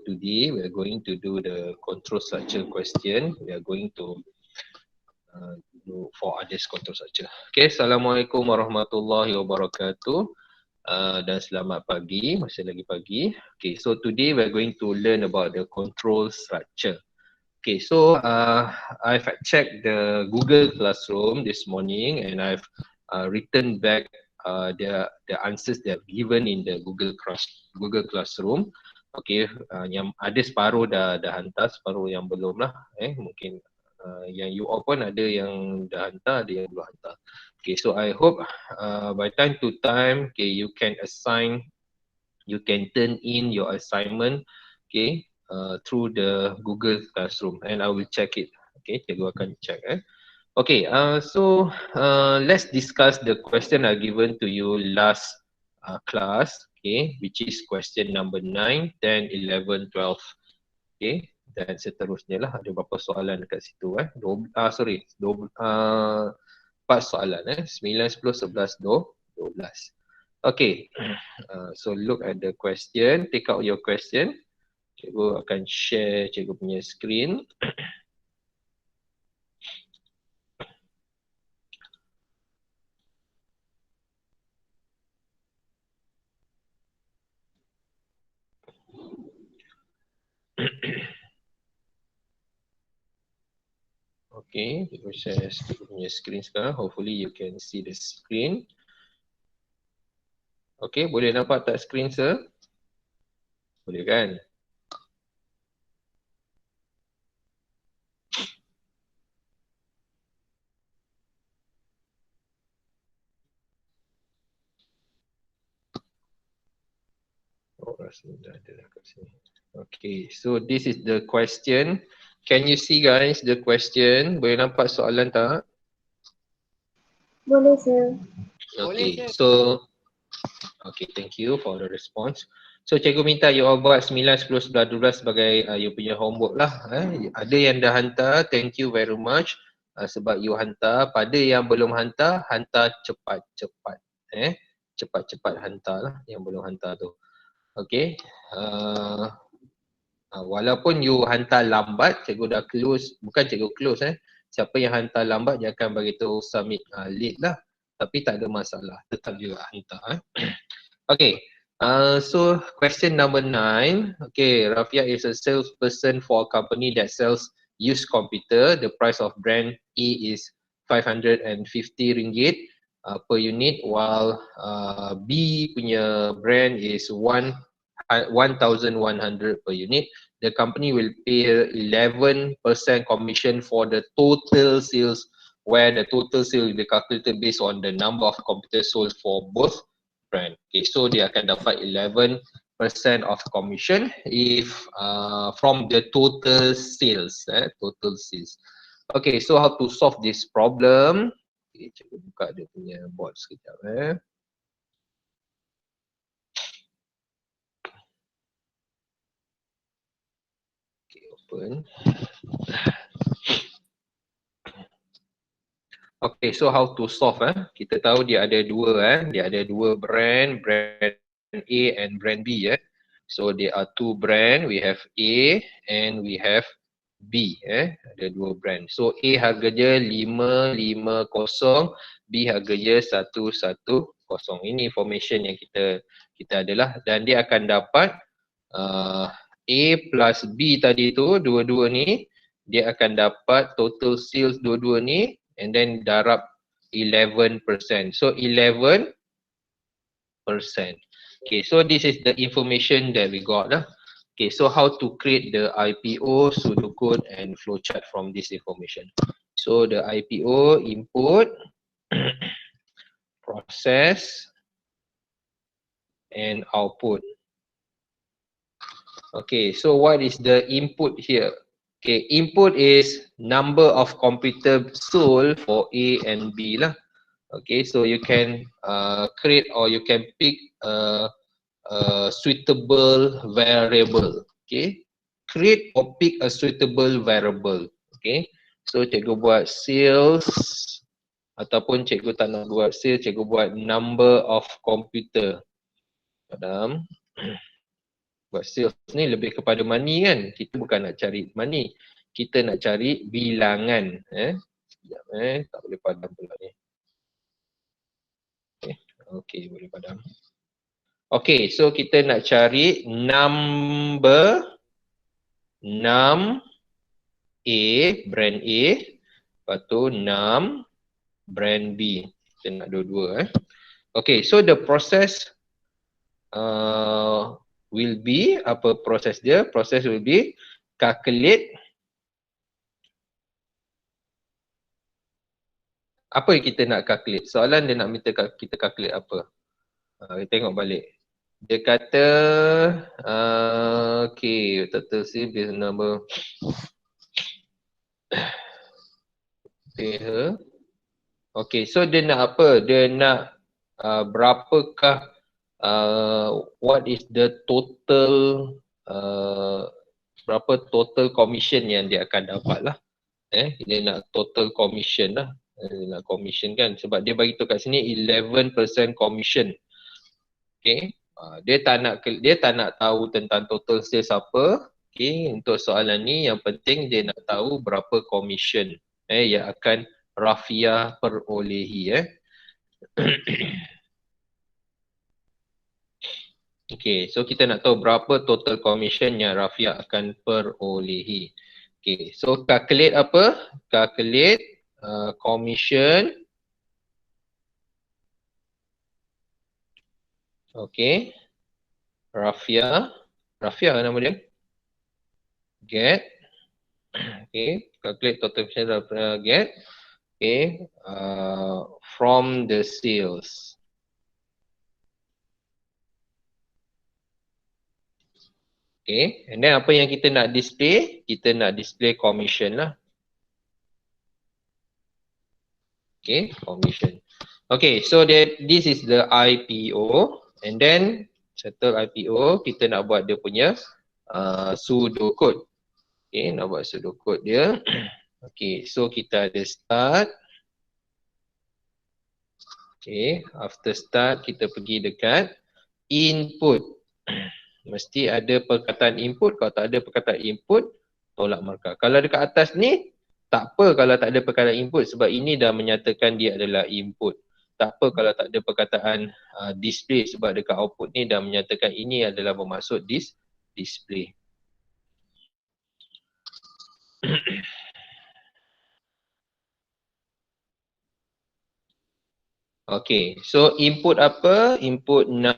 today we are going to do the control structure question. We are going to do for others control structure. Okay, Assalamualaikum warahmatullahi wabarakatuh. Dan selamat pagi, masih lagi pagi. Okay, so today we are going to learn about the control structure. Okay, so I've checked the Google Classroom this morning and I've written back the answers they have given in the Google Classroom. Okay, yang ada separuh dah hantar, separuh yang belum lah. Mungkin yang you all pun ada yang dah hantar, ada yang belum hantar. Okay, so I hope by time to time, okay, you can turn in your assignment, okay, through the Google Classroom and I will check it. Okay, cikgu akan check. Okay, so let's discuss the question I given to you last class, okay, which is question number 9, 10, 11, 12. Okay, dan seterusnya lah, ada beberapa soalan dekat situ. 4 soalan. 9, 10, 11, 12. Okay, so look at the question, take out your question. Cikgu akan share cikgu punya screen. Okay, cikgu share cikgu punya screen sekarang. Hopefully you can see the screen. Okay, boleh nampak tak screen sir? Boleh kan? Oh, rasanya dah ada kat sini. Okay, so this is the question. Can you see guys the question? Boleh nampak soalan tak? Boleh sir. Okay, so okay, thank you for the response. So cikgu minta you all buat 9, 10, 11, 12 sebagai you punya homework lah. Ada yang dah hantar, thank you very much sebab you hantar. Pada yang belum hantar, hantar cepat-cepat. Cepat-cepat hantar lah yang belum hantar tu. Okay. Walaupun you hantar lambat, cikgu dah close, bukan cikgu close siapa yang hantar lambat dia akan beritahu submit late lah. Tapi tak ada masalah, tetap juga hantar. Okay, so question number 9. Okay, Rafia is a salesperson for a company that sells used computer. The price of brand A is 550 ringgit per unit, while B punya brand is 1,100 per unit. The company will pay 11% commission for the total sales, where the total sale will be calculated based on the number of computers sold for both brand. Okay, so dia akan dapat 11% of commission if from the total sales. Total sales. Okay, so how to solve this problem? Okay, cikgu buka dia punya board sekejap. Okay, open. Okay, so how to solve? Kita tahu dia ada dua, dia ada dua brand A and brand B. So there are two brand, we have A and we have B. Ada dua brand. So A harga dia 550, B harga dia 110. Ini information yang kita adalah, dan dia akan dapat A plus B tadi tu, dua-dua ni, dia akan dapat total sales dua-dua ni, and then darab 11%. So 11%. Okay, so this is the information that we got. Okay, so how to create the IPO, pseudocode and flowchart from this information. So the IPO input, process and output. Okay, so what is the input here? Okay, input is number of computer sold for A and B lah. Okay, so you can create or you can pick a suitable variable. Okay, create or pick a suitable variable. Okay, so cikgu buat sales ataupun cikgu tak nak buat sales, cikgu buat number of computer. Sebab sales ni lebih kepada money kan. Kita bukan nak cari money. Kita nak cari bilangan. Sekejap tak boleh padam pula ni. Okay, boleh padam. Okay, so kita nak cari number 6 A, brand A. Lepas tu 6 brand B. Kita nak dua-dua Okay, so the process will be, apa proses dia? Proses will be calculate. Apa yang kita nak calculate? Soalan dia nak minta kita calculate apa? Kita tengok balik. Dia kata, okay, total sales based number. Okay, so dia nak apa? Dia nak berapakah, what is the total, berapa total commission yang dia akan dapat lah. Dia nak total commission lah. Dia nak commission kan, sebab dia bagi tu kat sini 11% commission. Okay, dia tak nak tahu tentang total sales apa. Okay, untuk soalan ni yang penting dia nak tahu berapa commission yang akan Rafia perolehi Okay, so kita nak tahu berapa total commission yang Rafia akan perolehi. Okay, so calculate apa? Calculate commission. Okay, Rafia nama dia. Get. Okay, calculate total commission Rafia get. Okay, from the sales. Okay, and then apa yang kita nak display? Kita nak display commission lah. Okay, commission. Okay, so this is the IPO, and then settle IPO, kita nak buat dia punya pseudocode. Okay, nak buat pseudocode dia. Okay, so kita ada start. Okay, after start kita pergi dekat input. Mesti ada perkataan input. Kalau tak ada perkataan input, tolak markah. Kalau dekat atas ni, tak apa kalau tak ada perkataan input sebab ini dah menyatakan dia adalah input. Tak apa kalau tak ada perkataan display sebab dekat output ni dah menyatakan ini adalah bermaksud display. Okay, so input apa? Input 6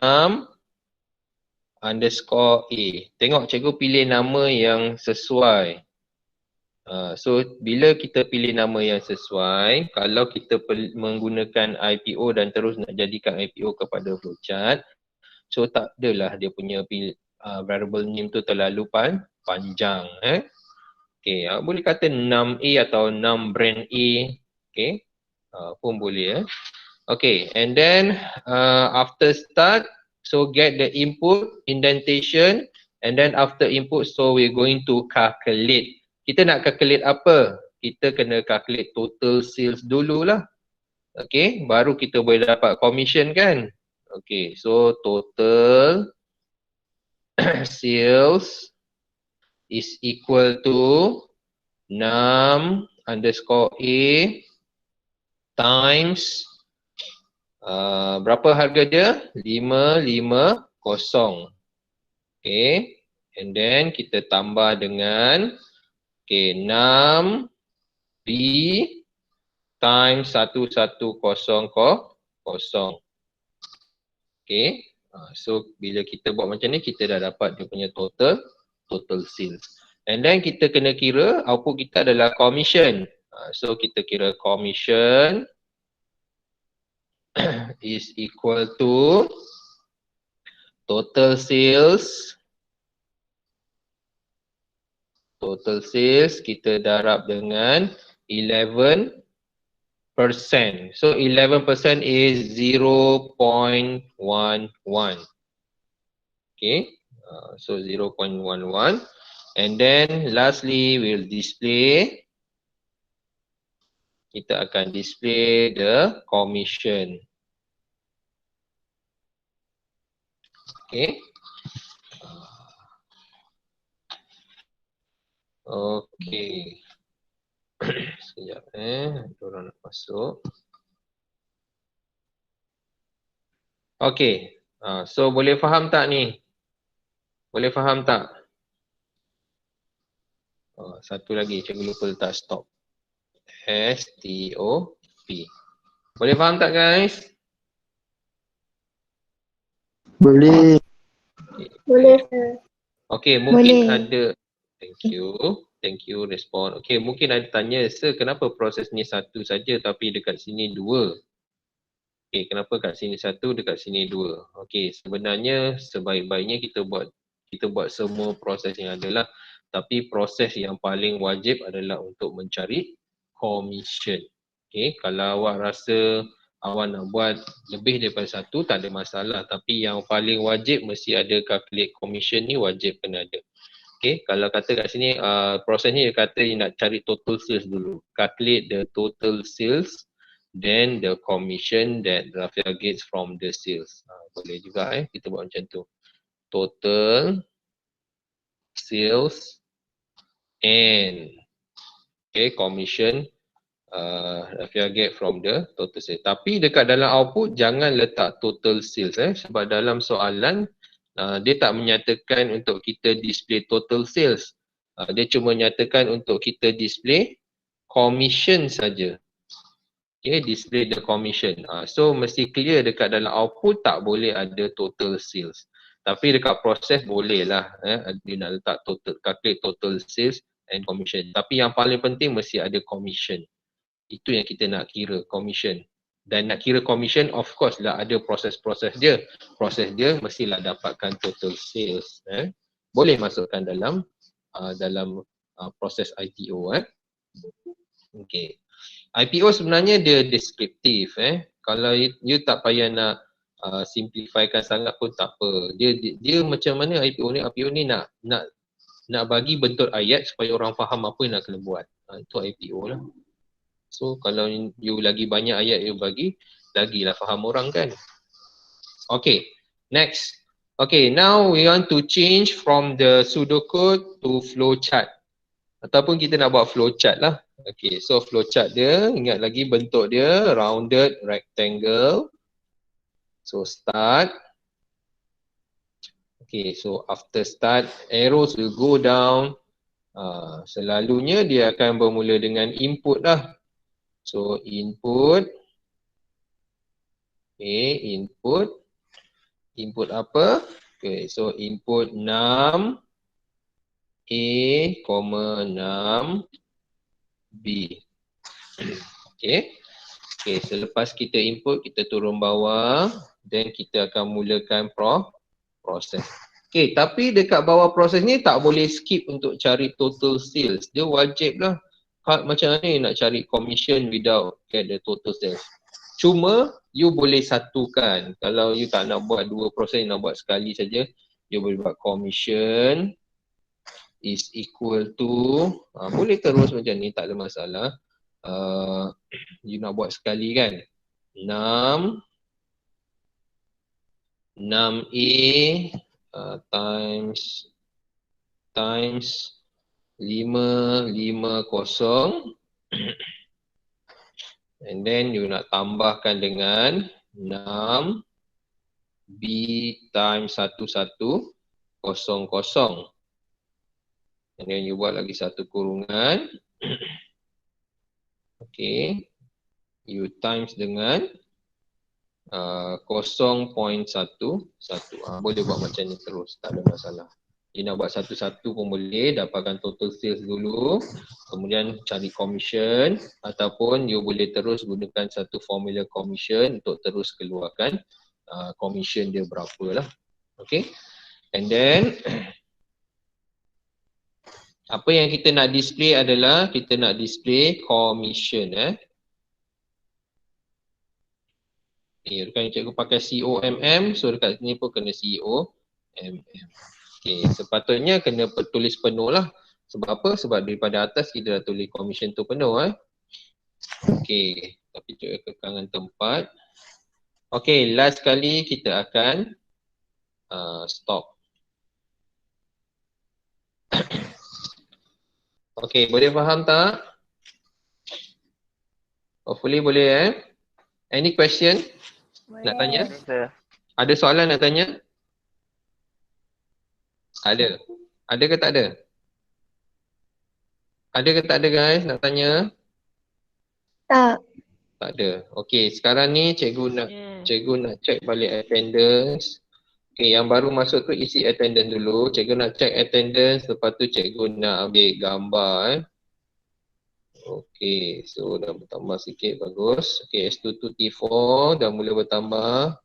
underscore A. Tengok cikgu pilih nama yang sesuai. So bila kita pilih nama yang sesuai, kalau kita menggunakan IPO dan terus nak jadikan IPO kepada flowchart, so tak adalah dia punya variable name tu terlalu panjang. Okay, boleh kata 6A atau 6 brand A. Okay, pun boleh. Okay, and then after start, so get the input, indentation, and then after input, so we're going to calculate. Kita nak calculate apa? Kita kena calculate total sales dululah. Okay, baru kita boleh dapat commission kan? Okay, so total sales is equal to 6 underscore A times berapa harga dia? 550. Okay, and then kita tambah dengan 6 B times 1100. Okay, so bila kita buat macam ni, kita dah dapat dia punya total sales. And then kita kena kira output kita adalah commission. So kita kira commission is equal to total sales. Total sales kita darab dengan 11%. So 11% is 0.11. Okay, so 0.11. And then lastly we'll display. Kita akan display the commission. Okay. Okey. Sekejap diorang nak masuk. Okey. So boleh faham tak ni? Boleh faham tak? Satu lagi, cikgu lupa letak stop. STOP. Boleh faham tak guys? Boleh. Boleh, sir. Okey, mungkin Boleh. ada. Thank you respon. Okey, mungkin ada tanya, sir kenapa proses ni satu saja tapi dekat sini dua? Okey, kenapa kat sini satu, dekat sini dua? Okey, sebenarnya sebaik-baiknya kita buat semua proses yang ada lah. Tapi proses yang paling wajib adalah untuk mencari commission. Okey, kalau awak rasa awak nak buat lebih daripada satu tak ada masalah, tapi yang paling wajib mesti ada calculate commission ni, wajib kena ada. Okey, kalau kata kat sini proses ni dia kata you nak cari total sales dulu. Calculate the total sales, then the commission that Rafia gets from the sales. Boleh juga kita buat macam tu. Total sales and commission Rafia get from the total sales. Tapi dekat dalam output jangan letak total sales sebab dalam soalan dia tak menyatakan untuk kita display total sales. Dia cuma nyatakan untuk kita display commission saja. Okay, display the commission. So mesti clear dekat dalam output tak boleh ada total sales. Tapi dekat proses boleh lah. Dia nak letak total, calculate total sales and commission. Tapi yang paling penting mesti ada commission. Itu yang kita nak kira, commission. Dan nak kira commission, of course lah ada proses-proses dia. Proses dia mestilah dapatkan total sales. Boleh masukkan dalam proses IPO. Okay. IPO sebenarnya dia deskriptif. Kalau you tak payah nak simplifykan sangat pun tak apa. Dia macam mana IPO ni? IPO ni nak bagi bentuk ayat supaya orang faham apa yang nak kena buat. Itu IPO lah. So kalau you lagi banyak ayat you bagi, lagilah faham orang kan. Okay, next. Okay, now we want to change from the pseudocode to flowchart. Ataupun kita nak buat flowchart lah. Okay, so flowchart dia, ingat lagi bentuk dia, rounded rectangle. So start. Okay, so after start, arrows will go down. Selalunya dia akan bermula dengan input lah. So input. Okay, input. Input apa? Okay, so input 6 A, 6 B. Okay. Okay, selepas kita input, kita turun bawah. Then kita akan mulakan proses. Okay, tapi dekat bawah proses ni tak boleh skip untuk cari total sales. Dia wajib lah. Macam mana nak cari commission without get the total sales? Cuma you boleh satukan. Kalau you tak nak buat dua proses, nak buat sekali saja, you boleh buat commission is equal to, boleh terus macam ni, tak ada masalah. You nak buat sekali kan, 6 A times 550 and then you nak tambahkan dengan 6 B times 1100 and then you buat lagi satu kurungan. Okay, you times dengan 0.11. Boleh buat macam ni terus, tak ada masalah. You nak buat satu-satu pun boleh, dapatkan total sales dulu, kemudian cari commission, ataupun you boleh terus gunakan satu formula commission untuk terus keluarkan commission dia berapa lah. Okay, and then apa yang kita nak display adalah kita nak display commission. Kan cikgu pakai COMM, so dekat sini pun kena COMM. Okay, sepatutnya kena tulis penuh lah. Sebab apa? Sebab daripada atas kita dah tulis commission tu penuh. Okay, tapi cikgu kekangan tempat. Okay, last kali kita akan stop. Okay, boleh faham tak? Hopefully boleh Any question? Nak tanya? Ada soalan nak tanya? Ada. Ada ke tak ada? Ada ke tak ada guys nak tanya? Tak. Tak ada. Okay, sekarang ni cikgu nak check balik attendance. Okay, yang baru masuk tu isi attendance dulu. Cikgu nak check attendance, lepas tu cikgu nak ambil gambar Okay, so dah bertambah sikit, bagus. Okay, S22T4 dah mula bertambah.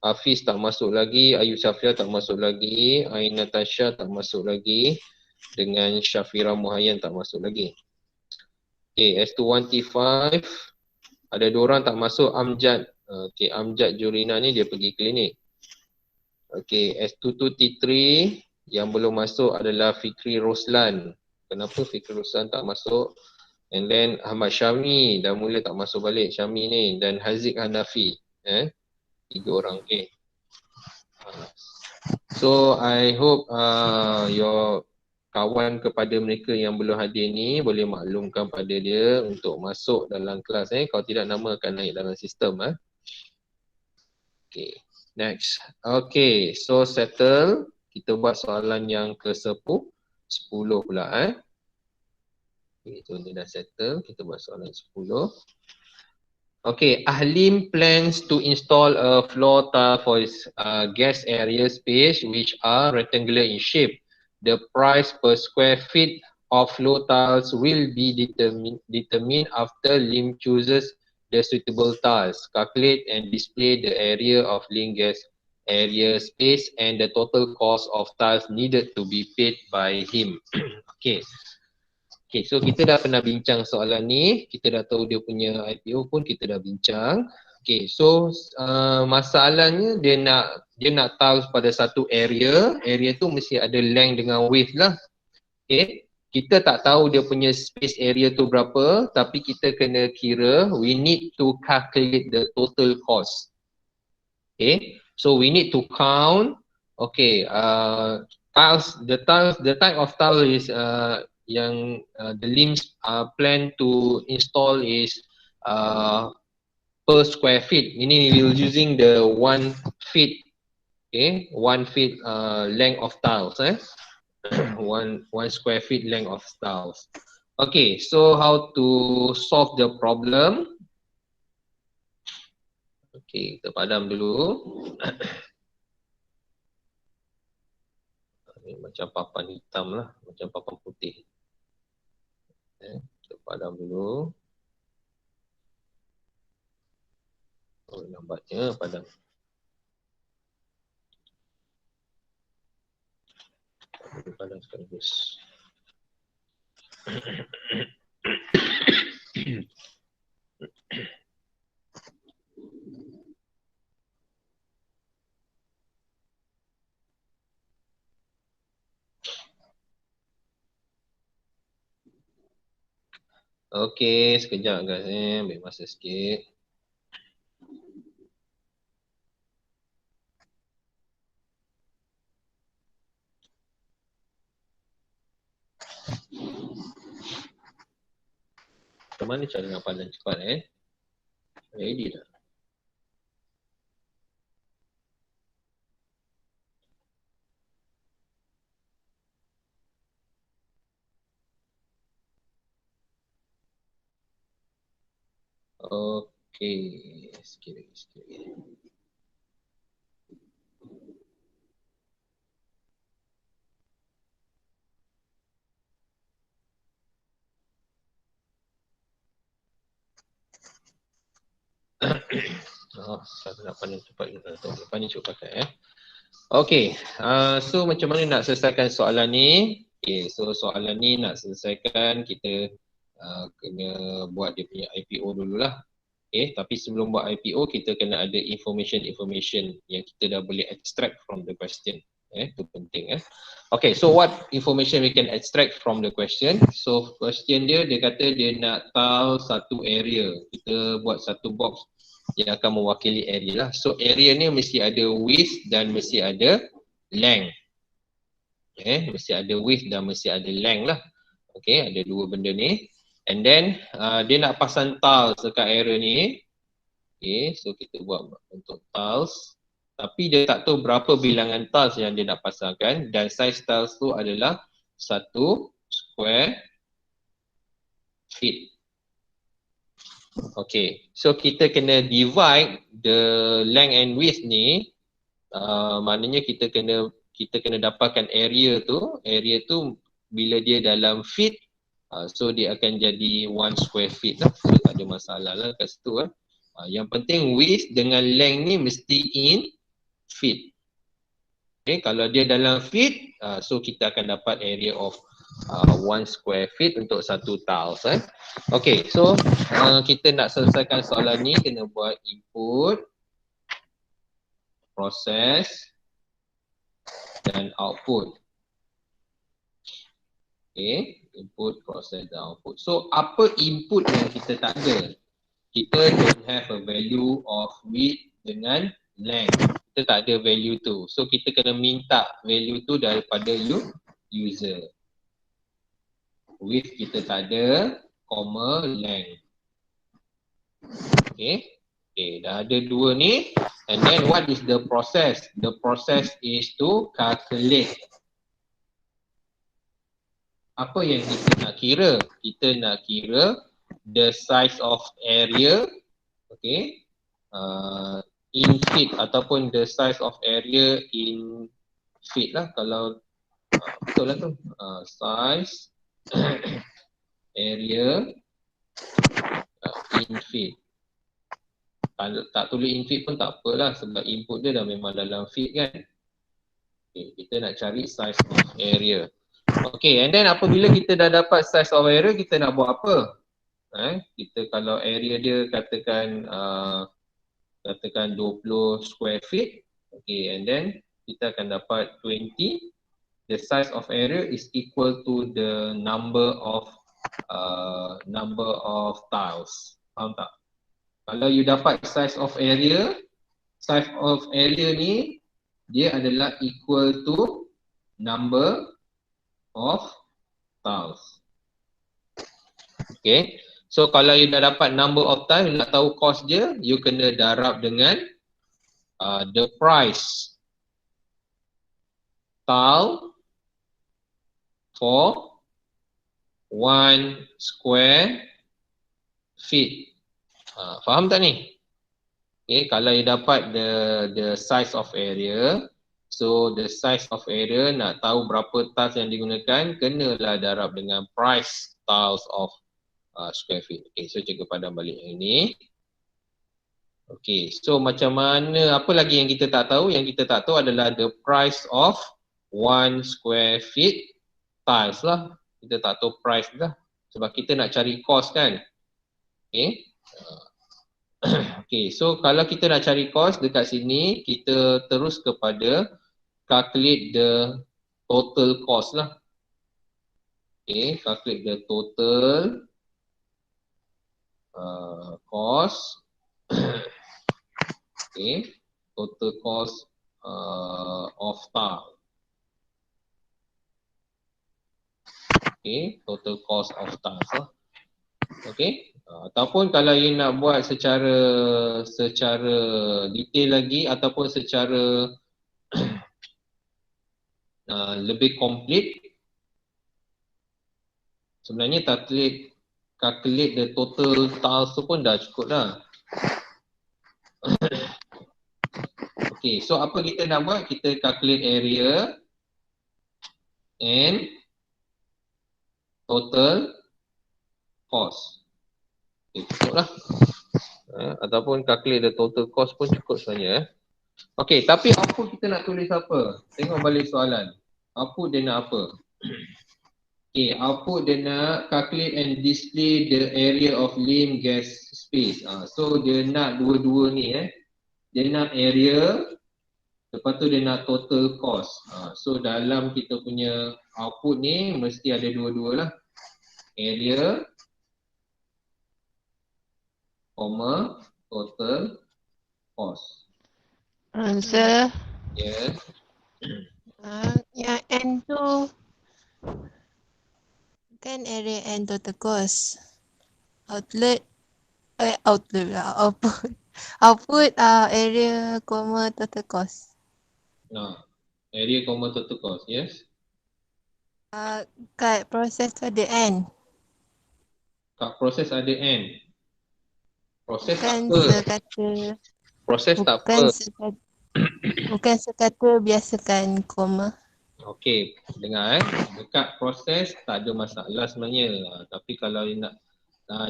Hafiz tak masuk lagi, Ayu Syafia tak masuk lagi, Ain Natasha tak masuk lagi, dengan Syafira Muhayyan tak masuk lagi. Okay, S21T5 ada 2 orang tak masuk, Amjad. Okay, Amjad Jurina ni dia pergi klinik. Okay, S22T3 yang belum masuk adalah Fikri Roslan. Kenapa Fikri Roslan tak masuk? And then Ahmad Syami dah mula tak masuk balik, Syami ni, dan Haziq Hanafi. 3 orang, okay. So I hope your kawan kepada mereka yang belum hadir ni boleh maklumkan pada dia untuk masuk dalam kelas Kalau tidak, nama akan naik dalam sistem Okay, next. Okay, so settle. Kita buat soalan yang ke-10 pula Okay, so ni dah settle. Kita buat soalan 10. Okay, Ahlim plans to install a floor tile for his guest area space which are rectangular in shape. The price per square feet of floor tiles will be determined after Lim chooses the suitable tiles. Calculate and display the area of Lim guest area space and the total cost of tiles needed to be paid by him. Okay. Okay, so kita dah pernah bincang soalan ni. Kita dah tahu dia punya IPO pun kita dah bincang. Okay, so masalahnya dia nak tahu pada satu area. Area tu mesti ada length dengan width lah. Okay, kita tak tahu dia punya space area tu berapa, tapi kita kena kira, we need to calculate the total cost. Okay, so we need to count. Okay, the type of tile is yang the limbs plan to install is per square feet, meaning we're using the 1 feet, okay, 1 feet length of tiles, one square feet length of tiles. Okay, so how to solve the problem? Okay, kita padam dulu. Ini macam papan hitam lah, macam papan putih. Kita padam dulu. Oh, lambatnya padam. Padam sekaligus. Okey, sekejap guys ambil masa sikit. Macam mana cara nak pandang cepat Ready tak? Okey, sikit lagi. Saya nak pandang cepat kita tahu. Lepas ni cuba pakai Okey, so macam mana nak selesaikan soalan ni? Okay, so soalan ni nak selesaikan kita kena buat dia punya IPO dululah. Okay, tapi sebelum buat IPO kita kena ada information yang kita dah boleh extract from the question. Itu penting Okay, so what information we can extract from the question? So question dia kata dia nak tahu satu area. Kita buat satu box yang akan mewakili area lah. So area ni mesti ada width dan mesti ada length. Mesti ada width dan mesti ada length lah. Okay, ada dua benda ni. And then dia nak pasang tiles dekat area ni. Okay, so kita buat untuk tiles. Tapi dia tak tahu berapa bilangan tiles yang dia nak pasangkan. Dan size tiles tu adalah 1 square feet. Okay, so kita kena divide the length and width ni. Maknanya kita kena dapatkan area tu. Area tu bila dia dalam feet, so dia akan jadi 1 square feet lah. So tak ada masalah lah kat situ kan. Yang penting width dengan length ni mesti in feet. Okay, kalau dia dalam feet, so kita akan dapat area of 1 square feet untuk satu tiles. Okay, so kita nak selesaikan soalan ni kena buat input, process dan output. Okay, input, process dan output. So apa input yang kita tak ada? Kita don't have a value of width dengan length. Kita tak ada value tu. So kita kena minta value tu daripada user. Width kita tak ada, comma length. Okay. Okay, dah ada dua ni. And then what is the process? The process is to calculate. Apa yang kita nak kira? Kita nak kira the size of area, okay, in feet ataupun the size of area in feet lah. Kalau betul lah tu, size area in feet. Kalau tak tulis in feet pun tak apalah sebab input dia dah memang dalam feet kan. Okay, kita nak cari size of area. Okay, and then apabila kita dah dapat size of area, kita nak buat apa? Kita kalau area dia katakan 20 square feet. Okay, and then kita akan dapat 20. The size of area is equal to the number of tiles. Faham tak? Kalau you dapat size of area ni dia adalah equal to number of tiles. Okay, so kalau you dah dapat number of tiles, you nak tahu cost dia, you kena darab dengan the price tile for 1 square feet. Faham tak ni? Okay, kalau you dapat the size of area, so the size of area nak tahu berapa tiles yang digunakan, kenalah darab dengan price tiles of square feet. Okay, so cikgu padam balik yang ini. Okay, so macam mana, apa lagi yang kita tak tahu? Yang kita tak tahu adalah the price of 1 square feet tiles lah. Kita tak tahu price lah. Sebab kita nak cari cost kan. Okay. Okay, so kalau kita nak cari cost dekat sini, kita terus kepada calculate the total cost lah. Okay, calculate the total cost. Okay, total cost of tile. Okay, total cost of tiles lah. Okay. Ataupun kalau you nak buat secara detail lagi ataupun secara lebih komplit, sebenarnya calculate the total tiles tu pun dah cukup dah. Okay, so apa kita nak buat? Kita calculate area and total cost. Okay, cukup lah. Ataupun calculate the total cost pun cukup sebenarnya. Okay, tapi output kita nak tulis apa? Tengok balik soalan. Output dia nak apa? Okay, output dia nak calculate and display the area of lane gas space. So dia nak dua-dua ni Dia nak area, lepas tu dia nak total cost. So dalam kita punya output ni mesti ada dua-dua lah. Area, comma, total cost. Answer. Ya. Yang N tu Kan area and total cost. Outlet lah. Output area, total cost. Area, total cost, yes. Kat proses tu ada N. Kat proses ada N. Proses tak Bukan apa. sekata, Proses tak bukan apa. sekata, bukan sekata biasakan koma. Okey, dengar dekat proses tak ada masalah sebenarnya. Tapi kalau nak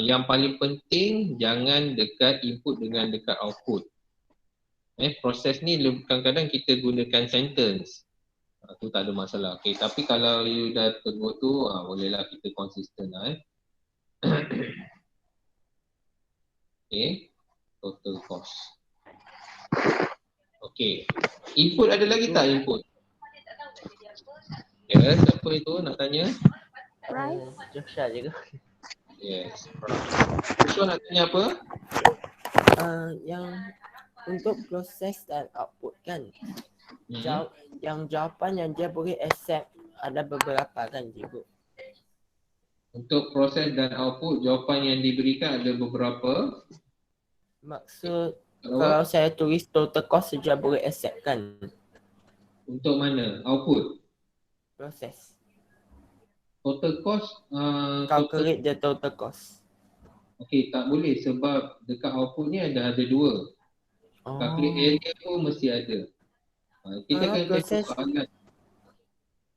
yang paling penting jangan dekat input dengan dekat output. Proses ni kadang-kadang kita gunakan sentence. Tu tak ada masalah. Okey, tapi kalau you dah tegur tu bolehlah kita konsisten lah. Okey, total cost. Okey. Input ada lagi tak input? Ya, siapa itu nak tanya? Joshua je ke? Yes. So nak tanya apa? Yang untuk proses dan output kan, yang jawapan yang dia boleh accept ada beberapa kan cikgu. Untuk proses dan output, jawapan yang diberikan ada beberapa. Maksud kalau saya tulis total cost saja boleh accept kan? Untuk mana? Output? Proses. Total cost? Calculate the total cost. Okey, tak boleh sebab dekat output ni ada dua. Calculate area pun mesti ada. Kita Kalau kan proses, tengok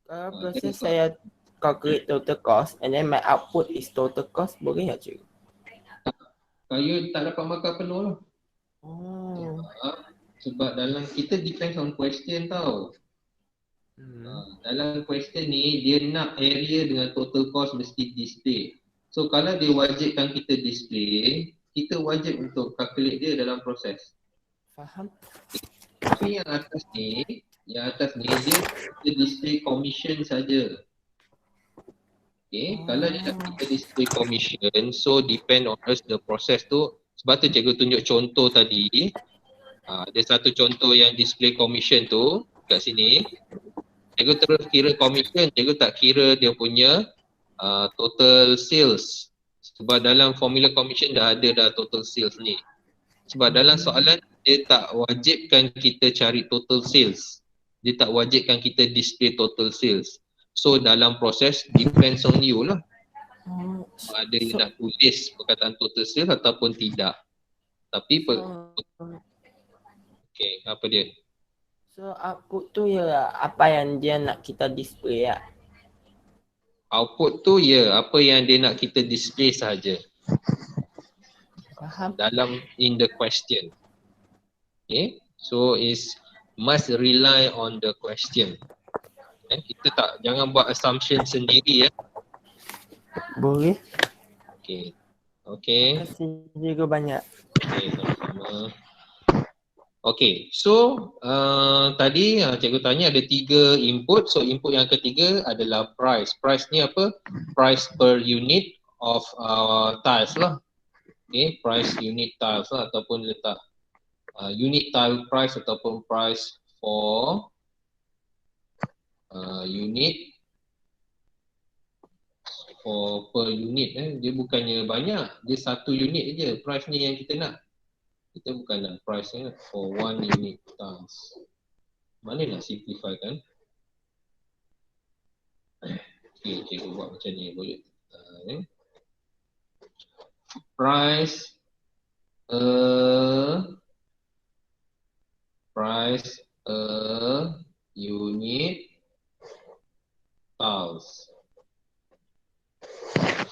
kalau proses saya calculate total cost and then my output is total cost, boleh tak cikgu? Kalau tak dapat markah penuh lah. Sebab dalam kita depends on question tau. Dalam question ni dia nak area dengan total cost mesti display. So kalau dia wajibkan kita display, kita wajib untuk calculate dia dalam proses. Faham? Tapi yang atas ni dia display commission saja. Okay, kalau dia nak kita display commission, so depend on us the process tu. Sebab tu cikgu tunjuk contoh tadi. Ada satu contoh yang display commission tu kat sini. Cikgu terus kira commission, cikgu tak kira dia punya total sales. Sebab dalam formula commission dah ada total sales ni. Sebab dalam soalan dia tak wajibkan kita cari total sales. Dia tak wajibkan kita display total sales. So dalam proses depends on you lah. Ada yang nak tulis perkataan total sales ataupun tidak. Tapi okay, apa dia? So output tu ya apa yang dia nak kita display ya. Output tu apa yang dia nak kita display sahaja. Faham? Dalam in the question. Okay, so is must rely on the question. Kita jangan buat assumption sendiri ya. Boleh. Okay. Terima kasih juga banyak. Okay, sama-sama. Okay, so tadi cikgu tanya ada 3 input. So input yang ketiga adalah price. Price ni apa? Price per unit of tiles lah. Okay, price unit tiles lah ataupun letak unit tile price ataupun price for unit for per unit. Dia bukannya banyak, dia satu unit je price ni yang kita nak. Kita bukan nak price for one unit tiles. Mana nak simplify kan? Okay, cikgu buat macam ni boleh. Price unit tiles.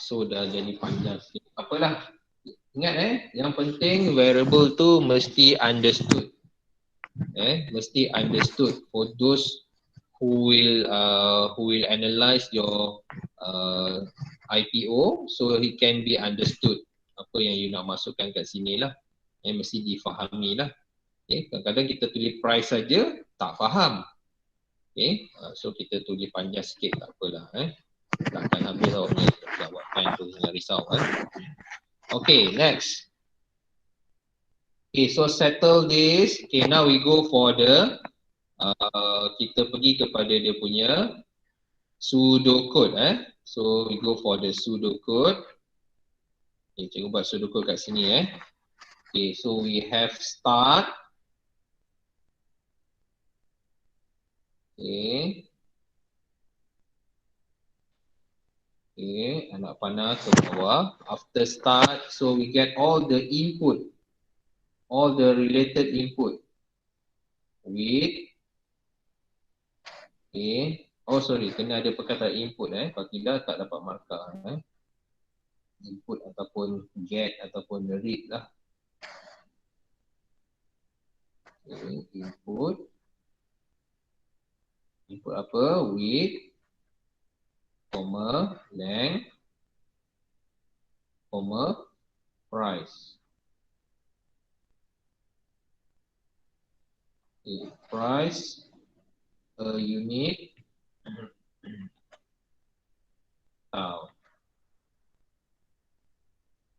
So dah jadi panjang sikit. Apalah. Ingat yang penting variable tu mesti understood. Mesti understood for those who will analyze your IPO, so it can be understood apa yang you nak masukkan kat sini lah. Mesti difahami lah. Kadang-kadang kita tulis price saja tak faham. So kita tulis panjang sikit tak apalah. Takkan habis awaknya tak buat time tu, jangan risau Okay, next. Okay, so settle this. Okay, now we go for the kita pergi kepada dia punya pseudocode. So we go for the pseudocode. Okay, cikgu buat pseudocode kat sini. Okay, so we have start. Okay. Okay, anak panah ke bawah. After start, so we get all the input. All the related input. With. Okay. Oh sorry, kena ada perkataan input kalau tidak tak dapat markah input ataupun get ataupun read lah. Okay, input apa? With, comma, length, comma, price. Okay, price a unit tau.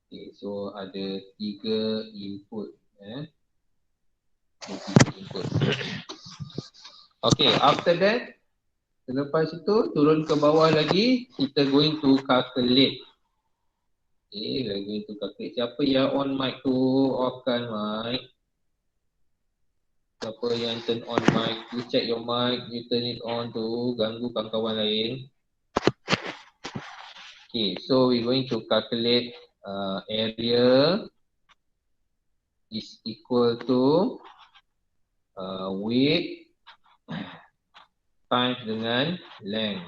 Okay, so ada 3 input. Ada 3 input. Okay, after that, selepas itu turun ke bawah lagi, kita going to calculate. Okay, we're going to calculate. Siapa yang on mic tu, off-kan mic. Siapa yang turn on mic, you check your mic, you turn it on tu, ganggu kawan-kawan lain. Okay, so we're going to calculate area is equal to width times dengan length.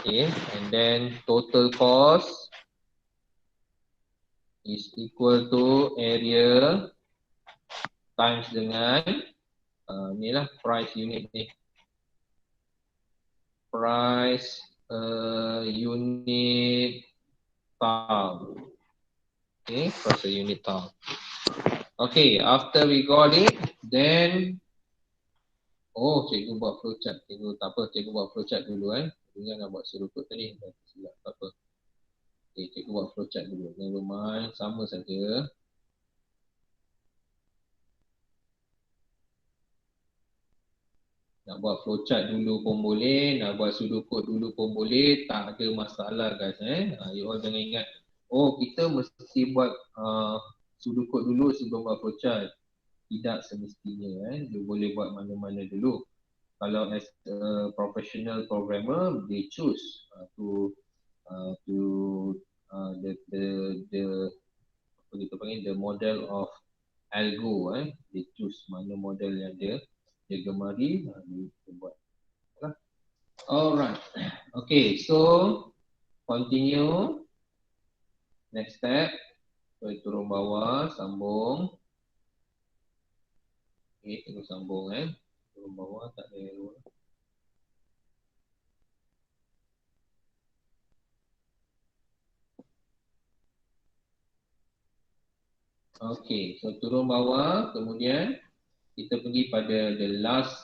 Okay, and then total cost is equal to area times dengan ni lah price unit ni. Price unit tau. Okay, price a unit tau. Okay, after we got it, then cikgu buat flowchart. Cikgu tak apa, cikgu buat flowchart dulu Cikgu nak buat pseudocode tadi. Silap, tak apa. Okay, cikgu buat flowchart dulu. Never mind, sama saja. Nak buat flowchart dulu pun boleh, nak buat pseudocode dulu pun boleh, tak ada masalah guys. You all jangan ingat, kita mesti buat pseudocode dulu sebelum buat flowchart. Tidak semestinya. You boleh buat mana-mana dulu. Kalau as a professional programmer, they choose to apa kita panggil, the model of algo. They choose mana model yang dia gemari, dia buat. Alright. Okay, so continue. Next step. So turun bawah, sambung. Okay, tengok sambung turun bawah, tak ada arrow. Okay, so turun bawah, kemudian kita pergi pada the last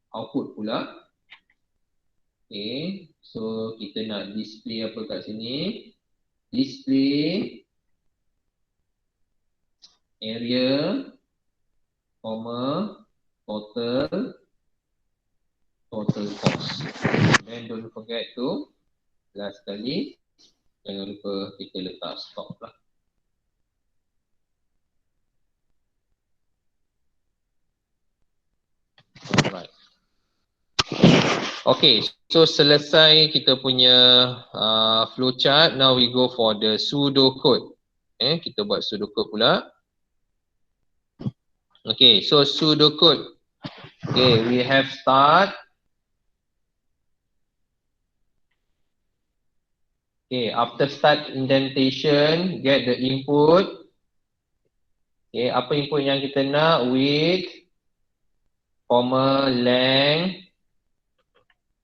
output pula. Okay, so kita nak display apa kat sini? Display area, comma, total cost. And don't forget to, last kali, jangan lupa kita letak stop lah. Alright. Okay, so selesai kita punya flowchart. Now we go for the pseudocode. Kita buat pseudocode pula. Okay, so pseudocode. Okay, we have start. Okay, after start indentation, get the input. Okay, apa input yang kita nak? Width, comma, length,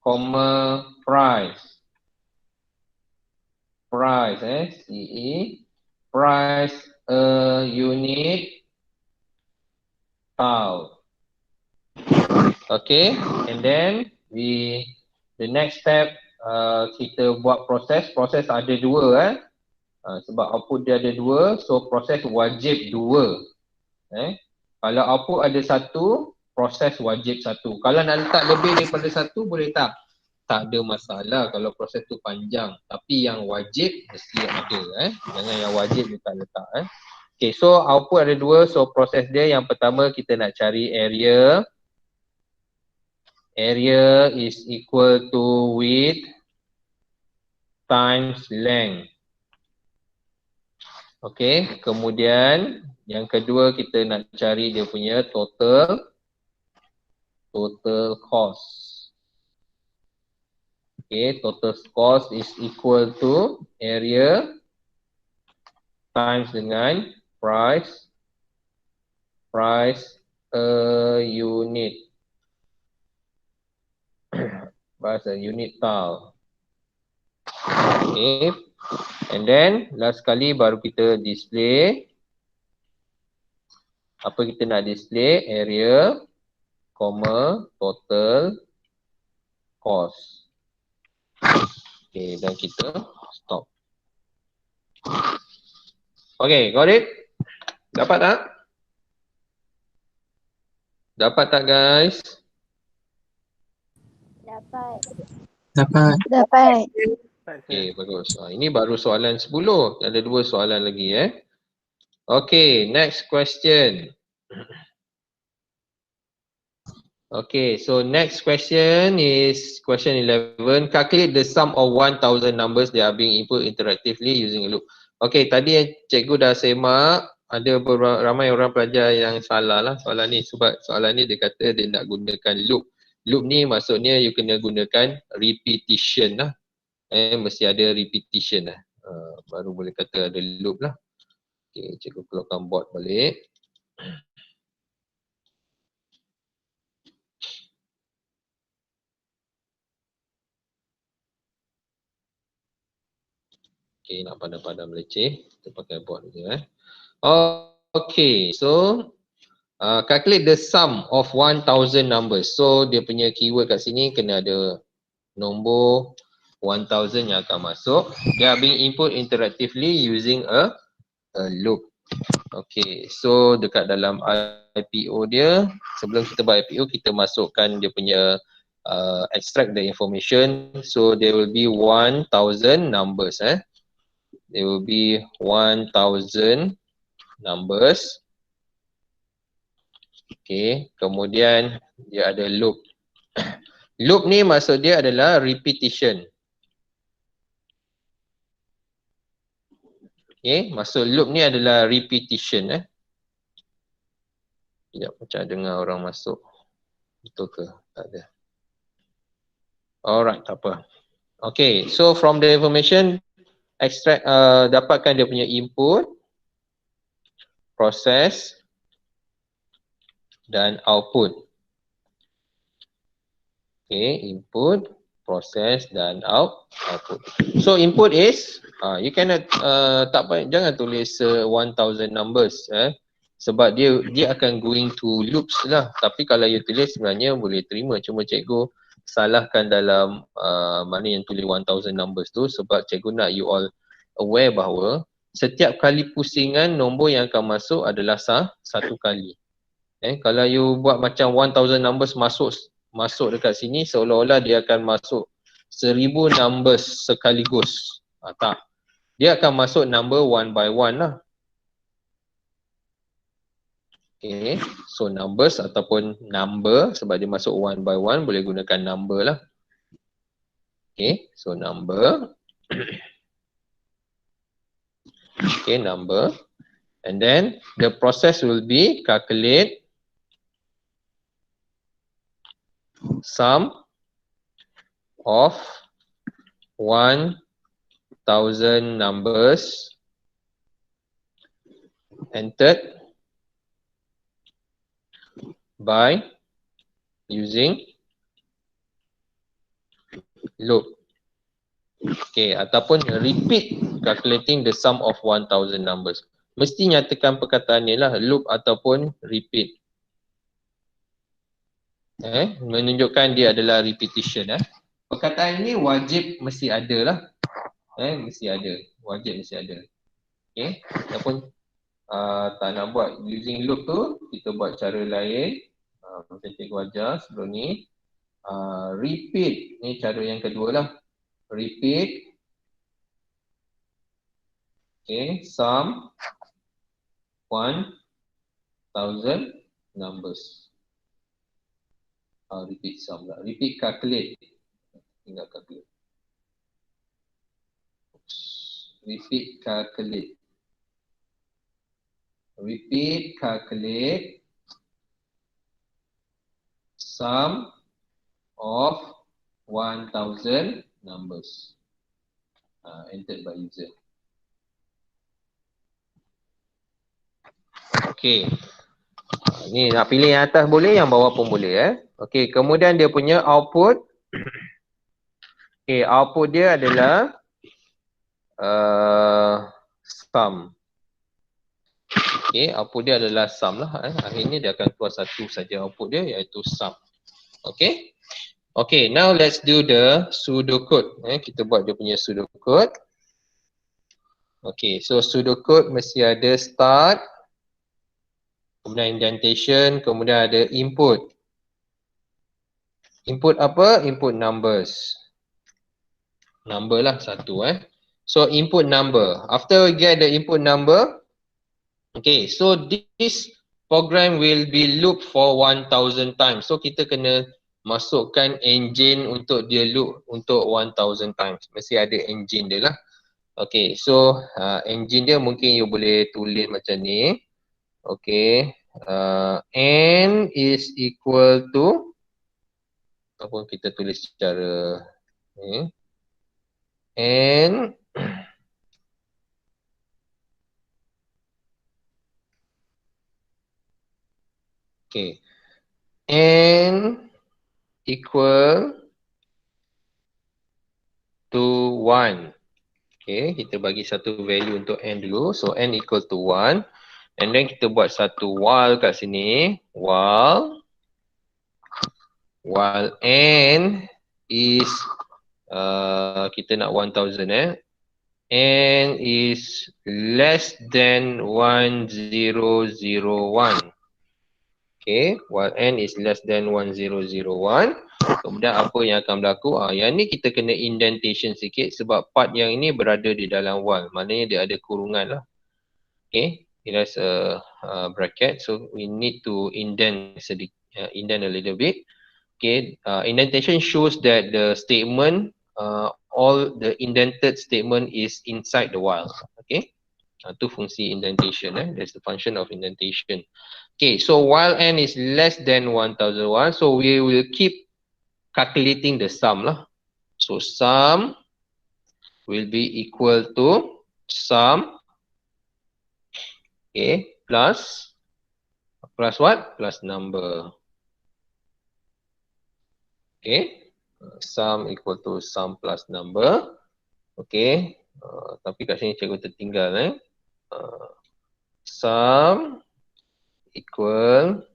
comma, price. Price, CE. Price a unit tau. Okay, and then the next step, kita buat proses. Proses ada dua sebab output dia ada dua, so proses wajib dua. Kalau output ada satu, proses wajib satu. Kalau nak letak lebih daripada satu boleh tak? Tak ada masalah kalau proses tu panjang. Tapi yang wajib mesti ada. Jangan yang wajib letak-letak. Okay, so output ada dua. So proses dia yang pertama kita nak cari area. Area is equal to width times length. Okay, kemudian yang kedua kita nak cari dia punya total cost. Okay, total cost is equal to area times dengan price per unit. Price a unit tile. Okay, and then last kali baru kita display. Apa kita nak display? Area, total cost. Okay, dan kita stop. Okay, got it? Dapat tak? Dapat tak guys? Dapat. Okay, bagus. Ini baru soalan 10. Ada 2 soalan lagi Okay, next question. Okay, so next question is question 11. Calculate the sum of 1000 numbers that are being input interactively using a loop. Okay, tadi yang cikgu dah semak, ada ramai orang pelajar yang salah lah soalan ni. Sebab soalan ni dia kata dia nak gunakan loop. Loop ni maksudnya you kena gunakan repetition lah. Mesti ada repetition lah. Baru boleh kata ada loop lah. Okay, cikgu keluarkan board balik. Okay, nak padam-padam leceh. Kita pakai board je Okay, so calculate the sum of 1000 numbers. So dia punya keyword kat sini kena ada nombor 1000 yang akan masuk. They are being input interactively using a loop. Okay, so dekat dalam IPO dia, sebelum kita buat IPO, kita masukkan dia punya extract the information. So there will be 1000 numbers There will be 1000 numbers. Okay, kemudian dia ada loop. Loop ni maksud dia adalah repetition. Okay, maksud loop ni adalah repetition Sekejap, macam dengar orang masuk. Betul ke? Tak ada. Alright, tak apa. Okay, so from the information, extract, dapatkan dia punya input, proses dan output. Okay, input, proses dan output. So input is, you cannot, jangan tulis 1000 numbers sebab dia akan going to loops lah. Tapi kalau you tulis sebenarnya boleh terima, cuma cikgu salahkan dalam mana yang tulis 1000 numbers tu sebab cikgu nak you all aware bahawa setiap kali pusingan nombor yang akan masuk adalah satu kali. Kalau you buat macam 1000 numbers masuk dekat sini seolah-olah dia akan masuk 1000 numbers sekaligus. Tak. Dia akan masuk number one by one lah. Okay, so numbers ataupun number sebab dia masuk one by one boleh gunakan number lah. Okay, so number. Okay, number. And then the process will be calculate sum of 1000 numbers entered by using loop. Okay, ataupun repeat calculating the sum of 1000 numbers. Mesti nyatakan perkataan ni lah, loop ataupun repeat. Menunjukkan dia adalah repetition. Perkataan ini wajib mesti ada lah. Mesti ada, wajib mesti ada. Okay, ataupun tak nak buat using loop tu, kita buat cara lain. Macam cikgu ajar sebelum ni. Repeat, ni cara yang kedua lah. Repeat. Okay, sum 1000 numbers. Repeat sum lah. Repeat calculate. Tinggal calculate. Repeat calculate. Repeat calculate sum of 1000 numbers. Entered by user. Okay. Ni nak pilih yang atas boleh, yang bawah pun boleh. Okay, kemudian dia punya output. Okay, output dia adalah sum. Okay, output dia adalah sum lah. Akhirnya dia akan keluar satu saja output dia, iaitu sum. Okay. Okay, now let's do the pseudocode. Kita buat dia punya pseudocode. Okay, so pseudocode mesti ada start, kemudian indentation, kemudian ada input. Input apa? Input numbers. Number lah satu. So input number. After we get the input number, okay, so this program will be loop for 1000 times. So kita kena masukkan engine untuk dia loop untuk 1000 times. Mesti ada engine dia lah. Okay, so engine dia mungkin you boleh tulis macam ni. Okay, n is equal to, ataupun kita tulis secara ni, n okay, n equal to 1. Okay, kita bagi satu value untuk n dulu. So n equal to 1. And then kita buat satu while kat sini. While n is kita nak 1000 n is less than 1001. Okay, while n is less than 1001. Kemudian apa yang akan berlaku? Yang ni kita kena indentation sikit sebab part yang ini berada di dalam while. Maknanya dia ada kurungan lah. Okay, it has a bracket, so we need to indent indent a little bit. Okay, indentation shows that the statement, all the indented statement is inside the while. Okay, itu fungsi indentation. That's the function of indentation. Okay, so while n is less than 1001, so we will keep calculating the sum lah. So sum will be equal to sum, okay, plus what? Plus number. Okay, sum equal to sum plus number. Okay, tapi kat sini cikgu tertinggal. Sum equal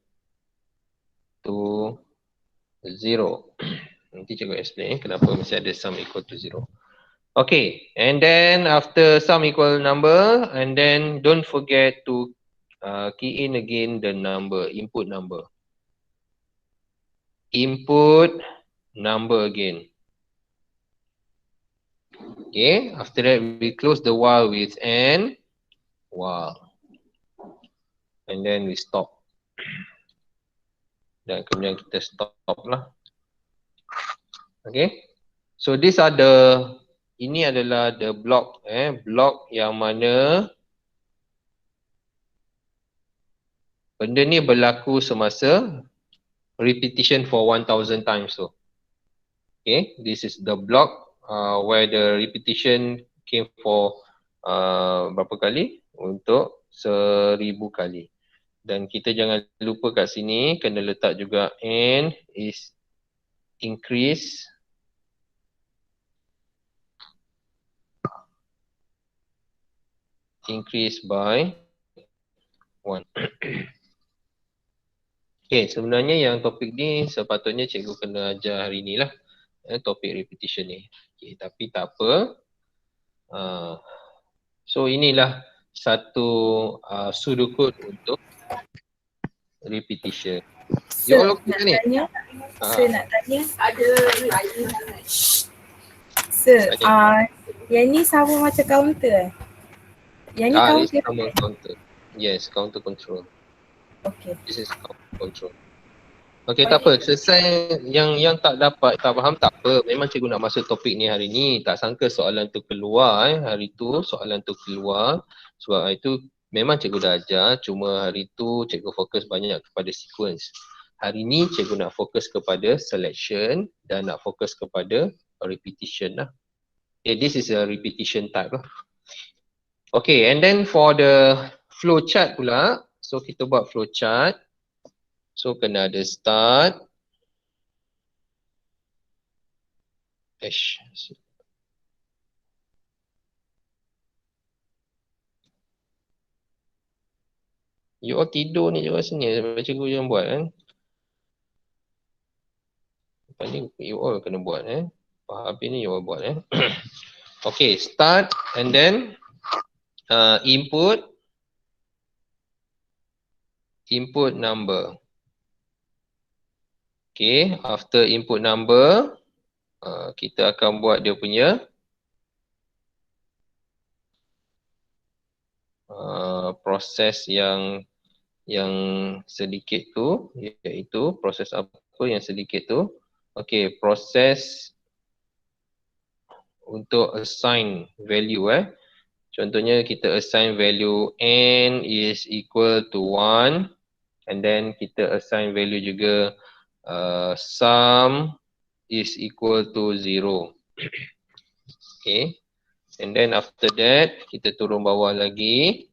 to 0. Nanti cikgu explain kenapa mesti ada sum equal to 0. Okay, and then after sum equal number, and then don't forget to key in again the number, input number. Input number again. Okay, after that we close the while with n, while. And then we stop. Dan kemudian kita stop lah. Okay, so these are the, ini adalah the block, block yang mana benda ni berlaku semasa repetition for 1000 times. So okay, this is the block where the repetition came for berapa kali? Untuk 1000 kali. Dan kita jangan lupa kat sini kena letak juga n is increase by 1. Okay, sebenarnya yang topik ni sepatutnya cikgu kena ajar hari ni lah. Topik repetition ni. Okay, tapi tak apa. So inilah satu pseudocode untuk repetition. You Sir, all okay nak ni? tanya. Ha. Sir, nak tanya. Sir, Tanya. yang ni sama macam counter Yang ni It's counter. sama counter. Yes, counter control. Okay. This is counter control. Okay, tak apa. Selesai yang tak dapat, tak faham, tak apa. Memang cikgu nak masuk topik ni hari ni. Tak sangka soalan tu keluar hari tu. Soalan tu keluar. Sebab itu memang cikgu dah ajar. Cuma hari tu cikgu fokus banyak kepada sequence. Hari ni cikgu nak fokus kepada selection dan nak fokus kepada repetition lah. Okay, this is a repetition type lah. Okay, and then for the flow chart pula. So kita buat flow chart. So kena ada start. You all tidur ni je rasanya sampai cikgu yang buat kan. Lepas ni you all kena buat Habis ni you all buat Okay, start and then input number. Okay, after input number kita akan buat dia punya proses yang sedikit tu, iaitu proses apa yang sedikit tu. Okay, proses untuk assign value Contohnya kita assign value n is equal to 1 and then kita assign value juga sum is equal to 0. Okay. And then after that kita turun bawah lagi.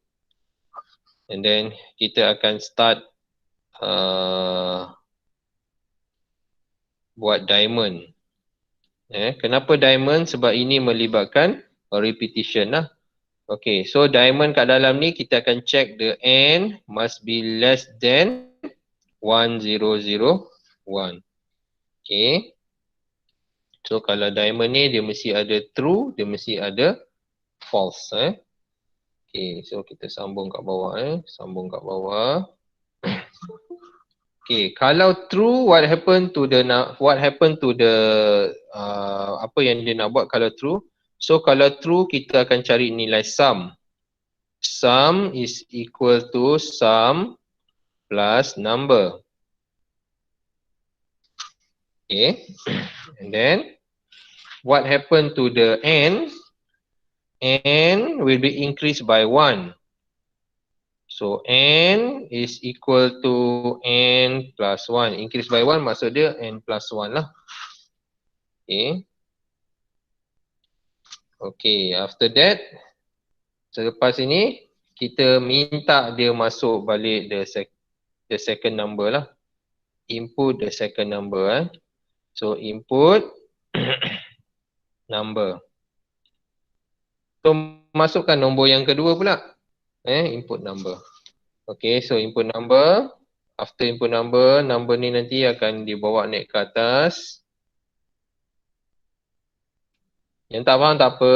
And then kita akan start buat diamond. Kenapa diamond? Sebab ini melibatkan repetition lah. Okay, so diamond kat dalam ni kita akan check the n must be less than 1001. Okay. So kalau diamond ni dia mesti ada true, dia mesti ada false. Okay, so kita sambung kat bawah sambung kat bawah. Okay, kalau true, what happen to the apa yang dia nak buat kalau true? So kalau true kita akan cari nilai sum. Sum is equal to sum plus number. Okay, and then what happen to the n? N will be increased by 1. So n is equal to n plus 1. Increase by 1 maksud dia n plus 1 lah. Okay. Okay, after that, selepas ini kita minta dia masuk balik the second number lah. Input the second number So input number. So masukkan nombor yang kedua pula. Input number. Okay, so input number. After input number, number ni nanti akan dibawa naik ke atas. Yang tak faham tak apa,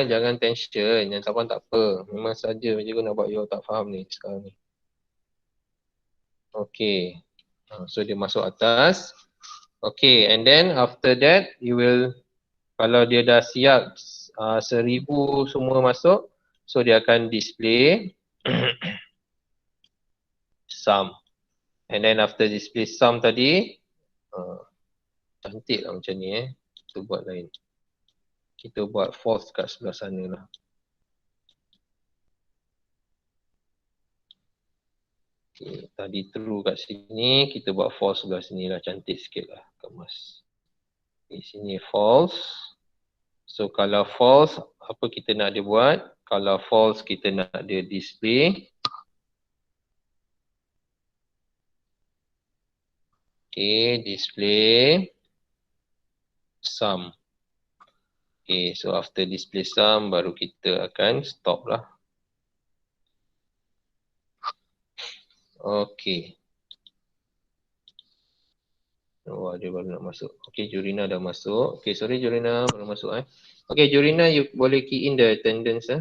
jangan tension. Yang tak faham tak apa. Memang saja cikgu nak buat you tak faham ni sekarang ni. Okay. So dia masuk atas. Okay, and then after that, you will, kalau dia dah siap 1000 semua masuk, so dia akan display sum. And then after display sum tadi, cantik lah macam ni kita buat lain. Kita buat false kat sebelah sana lah. Okay, tadi true kat sini, kita buat false sebelah sini lah, cantik sikit lah, kemas. Okay, sini false. So kalau false, apa kita nak dia buat? Kalau false, kita nak dia display. Okay, display sum. Okay, so after display sum, baru kita akan stop lah. Okay. Oh, dia baru nak masuk. Okay, Jurina dah masuk. Okay, sorry Jurina baru masuk Okay, Jurina, you boleh key in the attendance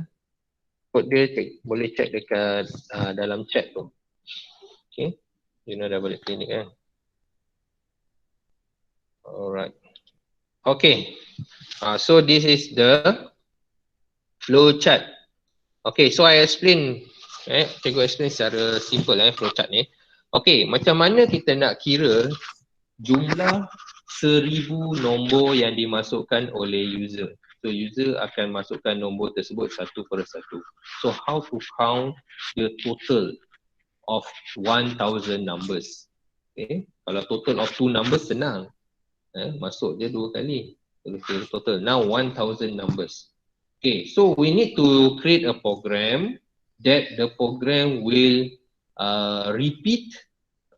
Kod dia boleh check dekat dalam chat tu. Okay. Zina dah balik klinik kan? Alright. Okay. So this is the flow chart. Okay, so I explain. Cikgu explain secara simple flow chart ni. Okay, macam mana kita nak kira jumlah 1000 nombor yang dimasukkan oleh user. So user akan masukkan nombor tersebut satu per satu. So how to count the total of 1000 numbers. Okay, kalau total of 2 numbers senang. Masuk je 2 kali. Total. Now 1000 numbers. Okay, so we need to create a program that the program will repeat.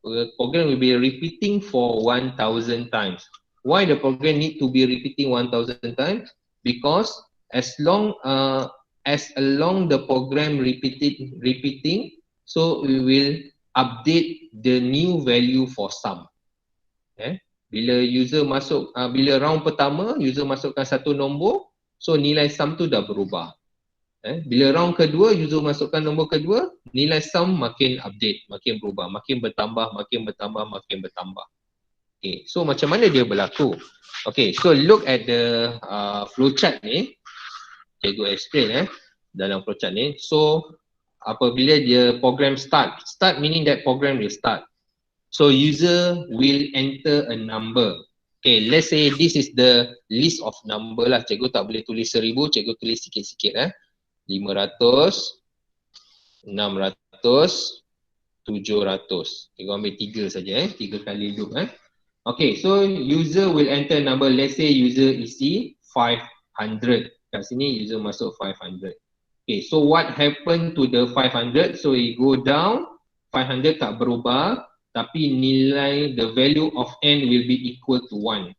The program will be repeating for 1000 times. Why the program need to be repeating 1000 times? Because as long the program repeating, so we will update the new value for sum. Bila user masuk, bila round pertama user masukkan satu nombor, so nilai sum tu dah berubah. Bila round kedua user masukkan nombor kedua, nilai sum makin update, makin berubah, makin bertambah, makin bertambah, makin bertambah. Okay, so macam mana dia berlaku? Okay, so look at the flowchart ni. Cikgu explain dalam flowchart ni. So apabila dia program start meaning that program will start. So user will enter a number. Okay, let's say this is the list of number lah. Cikgu tak boleh tulis 1000, cikgu tulis sikit-sikit 500, 600, 700. Cikgu ambil 3 saja 3 kali loop Okay, so user will enter number. Let's say user isi 500. Kat sini user masuk 500. Okay, so what happened to the 500? So it go down. 500 tak berubah. Tapi nilai, the value of n will be equal to 1.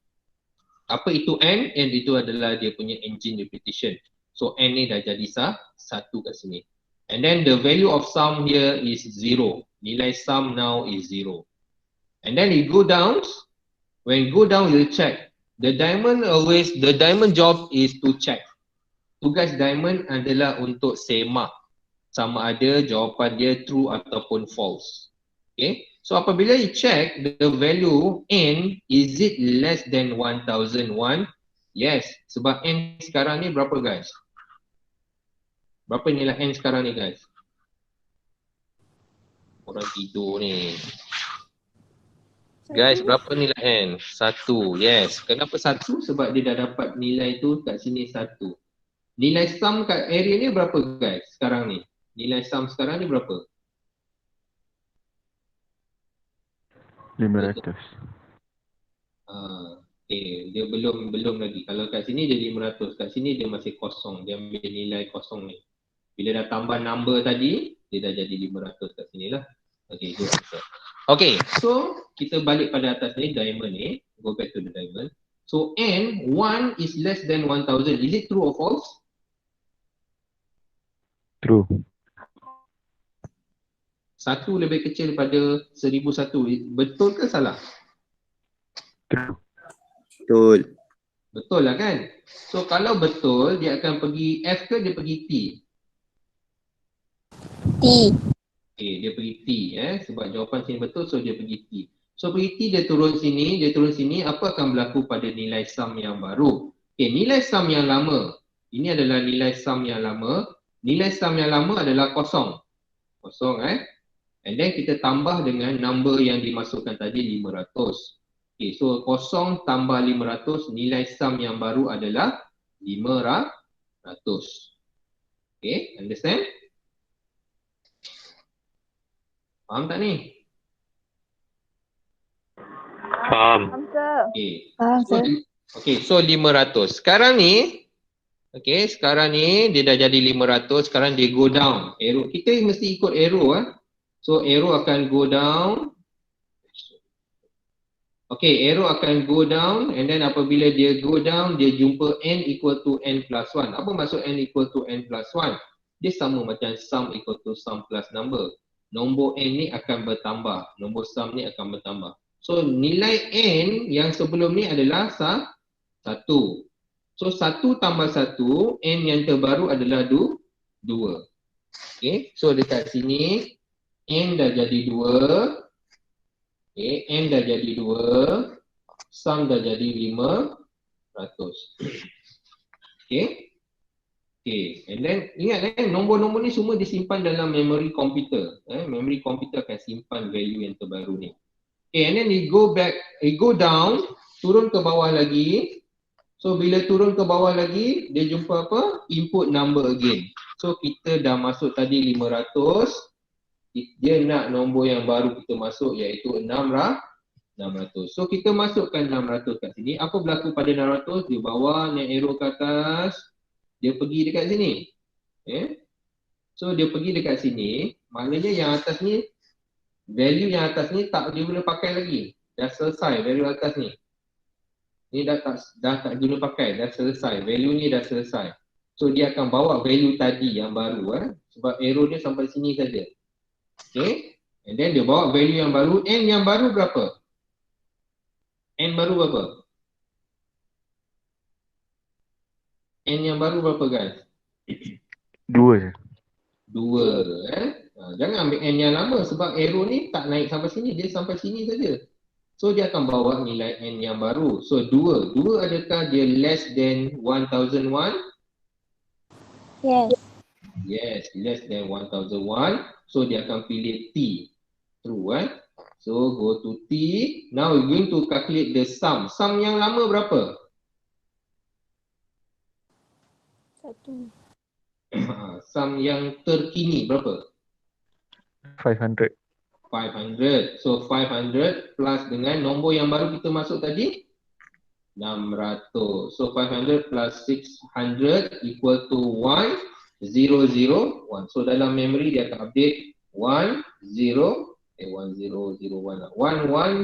Apa itu n? N itu adalah dia punya engine repetition. So n ni dah jadi 1 kat sini. And then the value of sum here is 0. Nilai sum now is 0. And then it go down. When go down, you check. The diamond job is to check. Tugas diamond adalah untuk semak sama ada jawapan dia true ataupun false. Okay. So apabila you check the value n, is it less than 1001? Yes, sebab n sekarang ni berapa guys? Berapa nilai n sekarang ni guys? Orang tidur ni. Guys, berapa nilai n? 1. Yes. Kenapa 1? Sebab dia dah dapat nilai tu kat sini 1. Nilai sum kat area ni berapa guys sekarang ni? Nilai sum sekarang ni berapa? 500. Okay, dia belum lagi. Kalau kat sini dia 500, kat sini dia masih kosong. Dia ambil nilai kosong ni. Bila dah tambah number tadi, dia dah jadi 500 kat sini lah. Okay, good answer. Okay, so kita balik pada atas ni, diamond ni. Go back to the diamond. So n, 1 is less than 1000. Is it true or false? True. 1 lebih kecil daripada 1001. Betul ke salah? True. Betul. Betul lah kan? So kalau betul, dia akan pergi F ke dia pergi T? T. Okay, dia pergi T sebab jawapan sini betul, so dia pergi T. So pergi T, dia turun sini, apa akan berlaku pada nilai sum yang baru? Okay, nilai sum yang lama. Ini adalah nilai sum yang lama. Nilai sum yang lama adalah kosong. Kosong And then kita tambah dengan number yang dimasukkan tadi 500. Okay, so kosong tambah 500, nilai sum yang baru adalah 500. Okay, understand? Faham tak ni? Faham. Okay, so 500. Sekarang ni dia dah jadi 500, sekarang dia go down. Arrow, kita mesti ikut arrow So arrow akan go down. Okay, arrow akan go down and then apabila dia go down, dia jumpa n equal to n plus 1. Apa maksud n equal to n plus 1? Dia sama macam sum equal to sum plus number. Nombor n ni akan bertambah, nombor sum ni akan bertambah. So nilai n yang sebelum ni adalah 1. So 1 tambah 1, n yang terbaru adalah 2. Okay, so dekat sini n dah jadi 2. Okay, N dah jadi 2, sum dah jadi 500. Okay. Okay, and then ingat nombor-nombor ni semua disimpan dalam memory komputer. Memory komputer akan simpan value yang terbaru ni. Okay, and then we go down, turun ke bawah lagi. So bila turun ke bawah lagi, dia jumpa apa? Input number again. So kita dah masuk tadi 500. Dia nak nombor yang baru kita masuk iaitu 600. So kita masukkan 600 kat sini. Apa berlaku pada 600? Dia bawa naik arrow ke atas. Dia pergi dekat sini. So dia pergi dekat sini. Maknanya yang atas ni, value yang atas ni tak dia boleh pakai lagi. Dah selesai value atas ni. Ni dah tak guna pakai, dah selesai. Value ni dah selesai. So dia akan bawa value tadi yang baru. Sebab arrow dia sampai sini saja. Okay. And then dia bawa value yang baru. N yang baru berapa? N baru berapa? N yang baru berapa guys? 2 je. 2. Jangan ambil N yang lama sebab arrow ni tak naik sampai sini. Dia sampai sini saja. So dia akan bawa nilai N yang baru. So 2. 2 adakah dia less than 1001? Yes. Yes, less than 1001. So dia akan pilih T. True. So go to T. Now we're going to calculate the sum. Sum yang lama berapa? 1. Sum yang terkini berapa? 500. 500. So 500 plus dengan nombor yang baru kita masuk tadi 600. So 500 plus 600 equal to 1001. So dalam memory dia akan update 1001. 1100.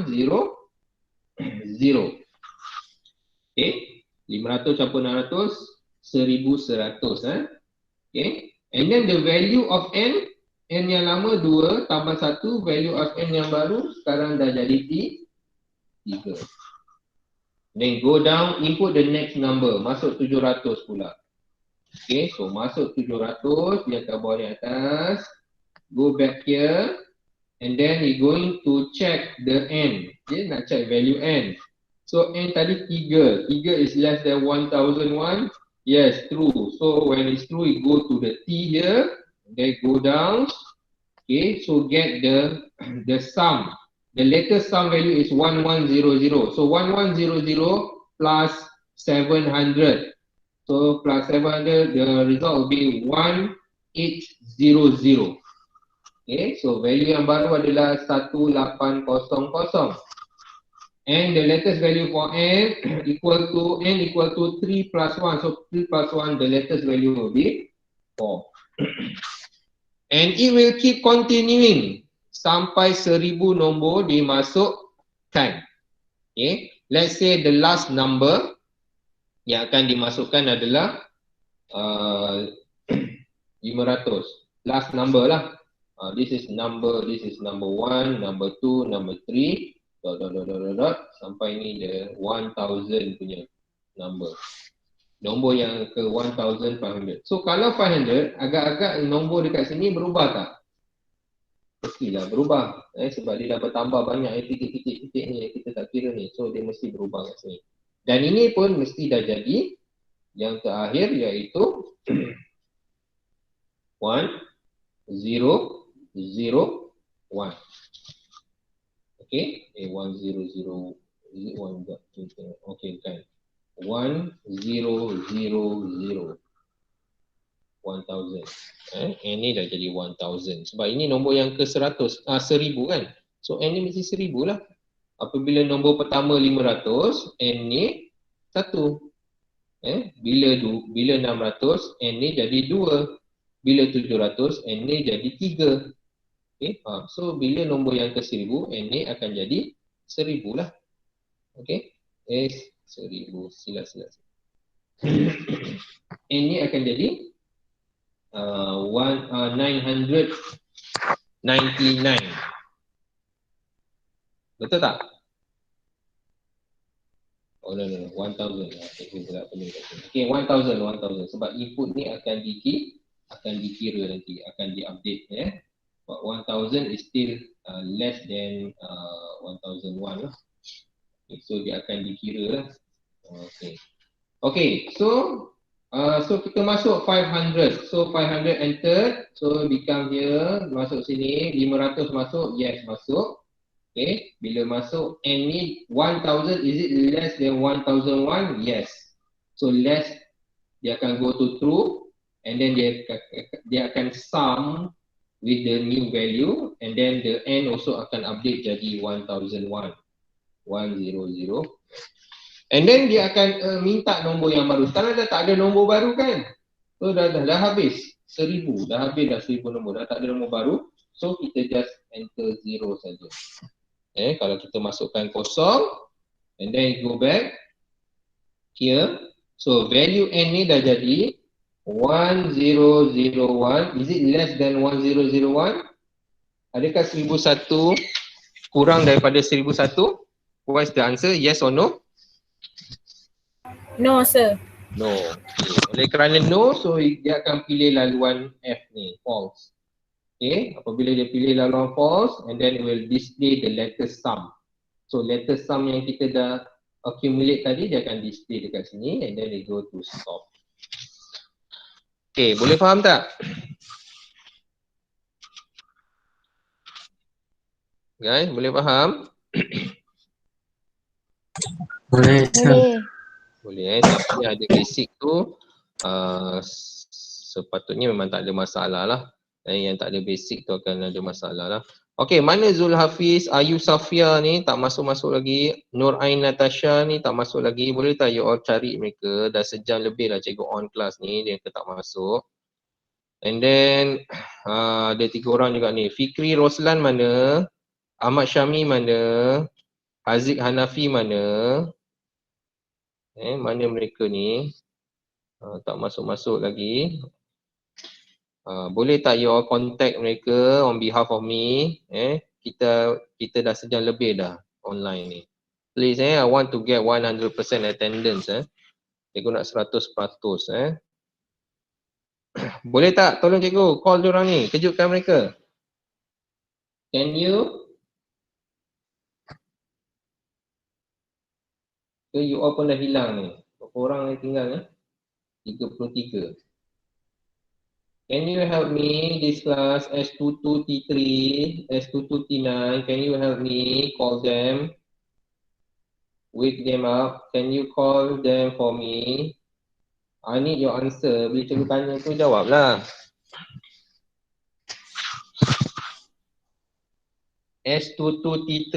Okay. 500 campur 600 1100. Okay. And then the value of N yang lama 2 tambah 1, value of N yang baru sekarang dah jadi 3. Then go down, input the next number, masuk 700 pula. Okay, so masuk 700, dia akan bawa di atas. Go back here, and then we going to check the N. Okay, nak check value N. So N tadi 3, 3 is less than 1001. Yes, true. So when it's true, we go to the T here. Then go down. Okay, so get the sum. The latest sum value is 1100. So 1100 plus 700. So plus 700, the result will be 1800. Okay, so value yang baru adalah 1800. And the latest value for N equal to 3 plus 1. So 3 plus 1, the latest value will be 4. And it will keep continuing sampai 1000 nombor dimasukkan. Okay. Let's say the last number yang akan dimasukkan adalah 500. Last number lah. This is number 1, number 2, number 3, sampai ni the 1000 punya number. Nombor yang ke 1500. So kalau 500, agak-agak nombor dekat sini berubah tak? Mestilah berubah. Sebab dia dah bertambah banyak titik-titik ni yang kita tak kira ni. So dia mesti berubah kat sini. Dan ini pun mesti dah jadi. Yang terakhir iaitu 1, 0, 0, 1. Okay. 1, 0, 0, 1. Okay, kan. 1000. 1000. Ini dah jadi 1000. Sebab ini nombor yang ke 100, 1000 kan. So N ni mesti 1000 lah. Apabila nombor pertama 500, N ni 1. Bila 600, N ni jadi 2. Bila 700, N ni jadi 3. Okay, so bila nombor yang ke 1000, N ni akan jadi 1000 lah. Okay. 1000, sila. N ni akan jadi 999. Betul tak? Oh no, 1000. Okay, 1000. Sebab input ni akan dikira nanti, akan diupdate. But 1000 is still less than 1001 lah. Okay, so dia akan dikira lah. Okay, so kita masuk 500. So 500 entered. So become here, masuk sini, 500 masuk, yes masuk. Okay, bila masuk N ni 1000, is it less than 1001? Yes. So less, dia akan go to true, and then dia akan sum with the new value, and then the N also akan update jadi 1001. 100. And then dia akan minta nombor yang baru. Sekarang dah tak ada nombor baru kan? So dah habis 1000, dah habis dah 1000 nombor, dah tak ada nombor baru. So kita just enter 0 saja. Kalau kita masukkan kosong, and then go back here. So value N ni dah jadi 1001. Is it less than 1001? Adakah 1001 kurang daripada 1001? What's the answer? Yes or no? No, sir. No. Okay. Oleh kerana no, so dia akan pilih laluan F ni, false. Okay, apabila dia pilih laluan false, and then it will display the letter sum. So letter sum yang kita dah accumulate tadi, dia akan display dekat sini, and then they go to stop. Okay, boleh faham tak? Guys, boleh faham? Boleh. Boleh tapi ada basic tu sepatutnya memang tak ada masalah lah. Yang tak ada basic tu akan ada masalah lah. Okay, mana Zul Hafiz, Ayu Safia ni tak masuk-masuk lagi. Nur Ain Natasha ni tak masuk lagi. Boleh tak you all cari mereka? Dah sejam lebih lah cikgu on class ni, dia tak masuk. And then ada 3 orang juga ni. Fikri Roslan mana? Ahmad Syami mana? Haziq Hanafi mana? Mana mereka ni? Tak masuk-masuk lagi. Boleh tak you all contact mereka on behalf of me? Kita dah sejam lebih dah online ni. Please I want to get 100% attendance. Cikgu nak 100%. Boleh tak? Tolong cikgu call diorang ni, kejutkan mereka. Can you? So you all pun dah hilang ni. Berapa orang yang tinggal ni? 33. Can you help me this class S22T3, S22T9? Can you help me call them? Wake them up. Can you call them for me? I need your answer. Bila cikgu tanya tu jawablah. S22T3,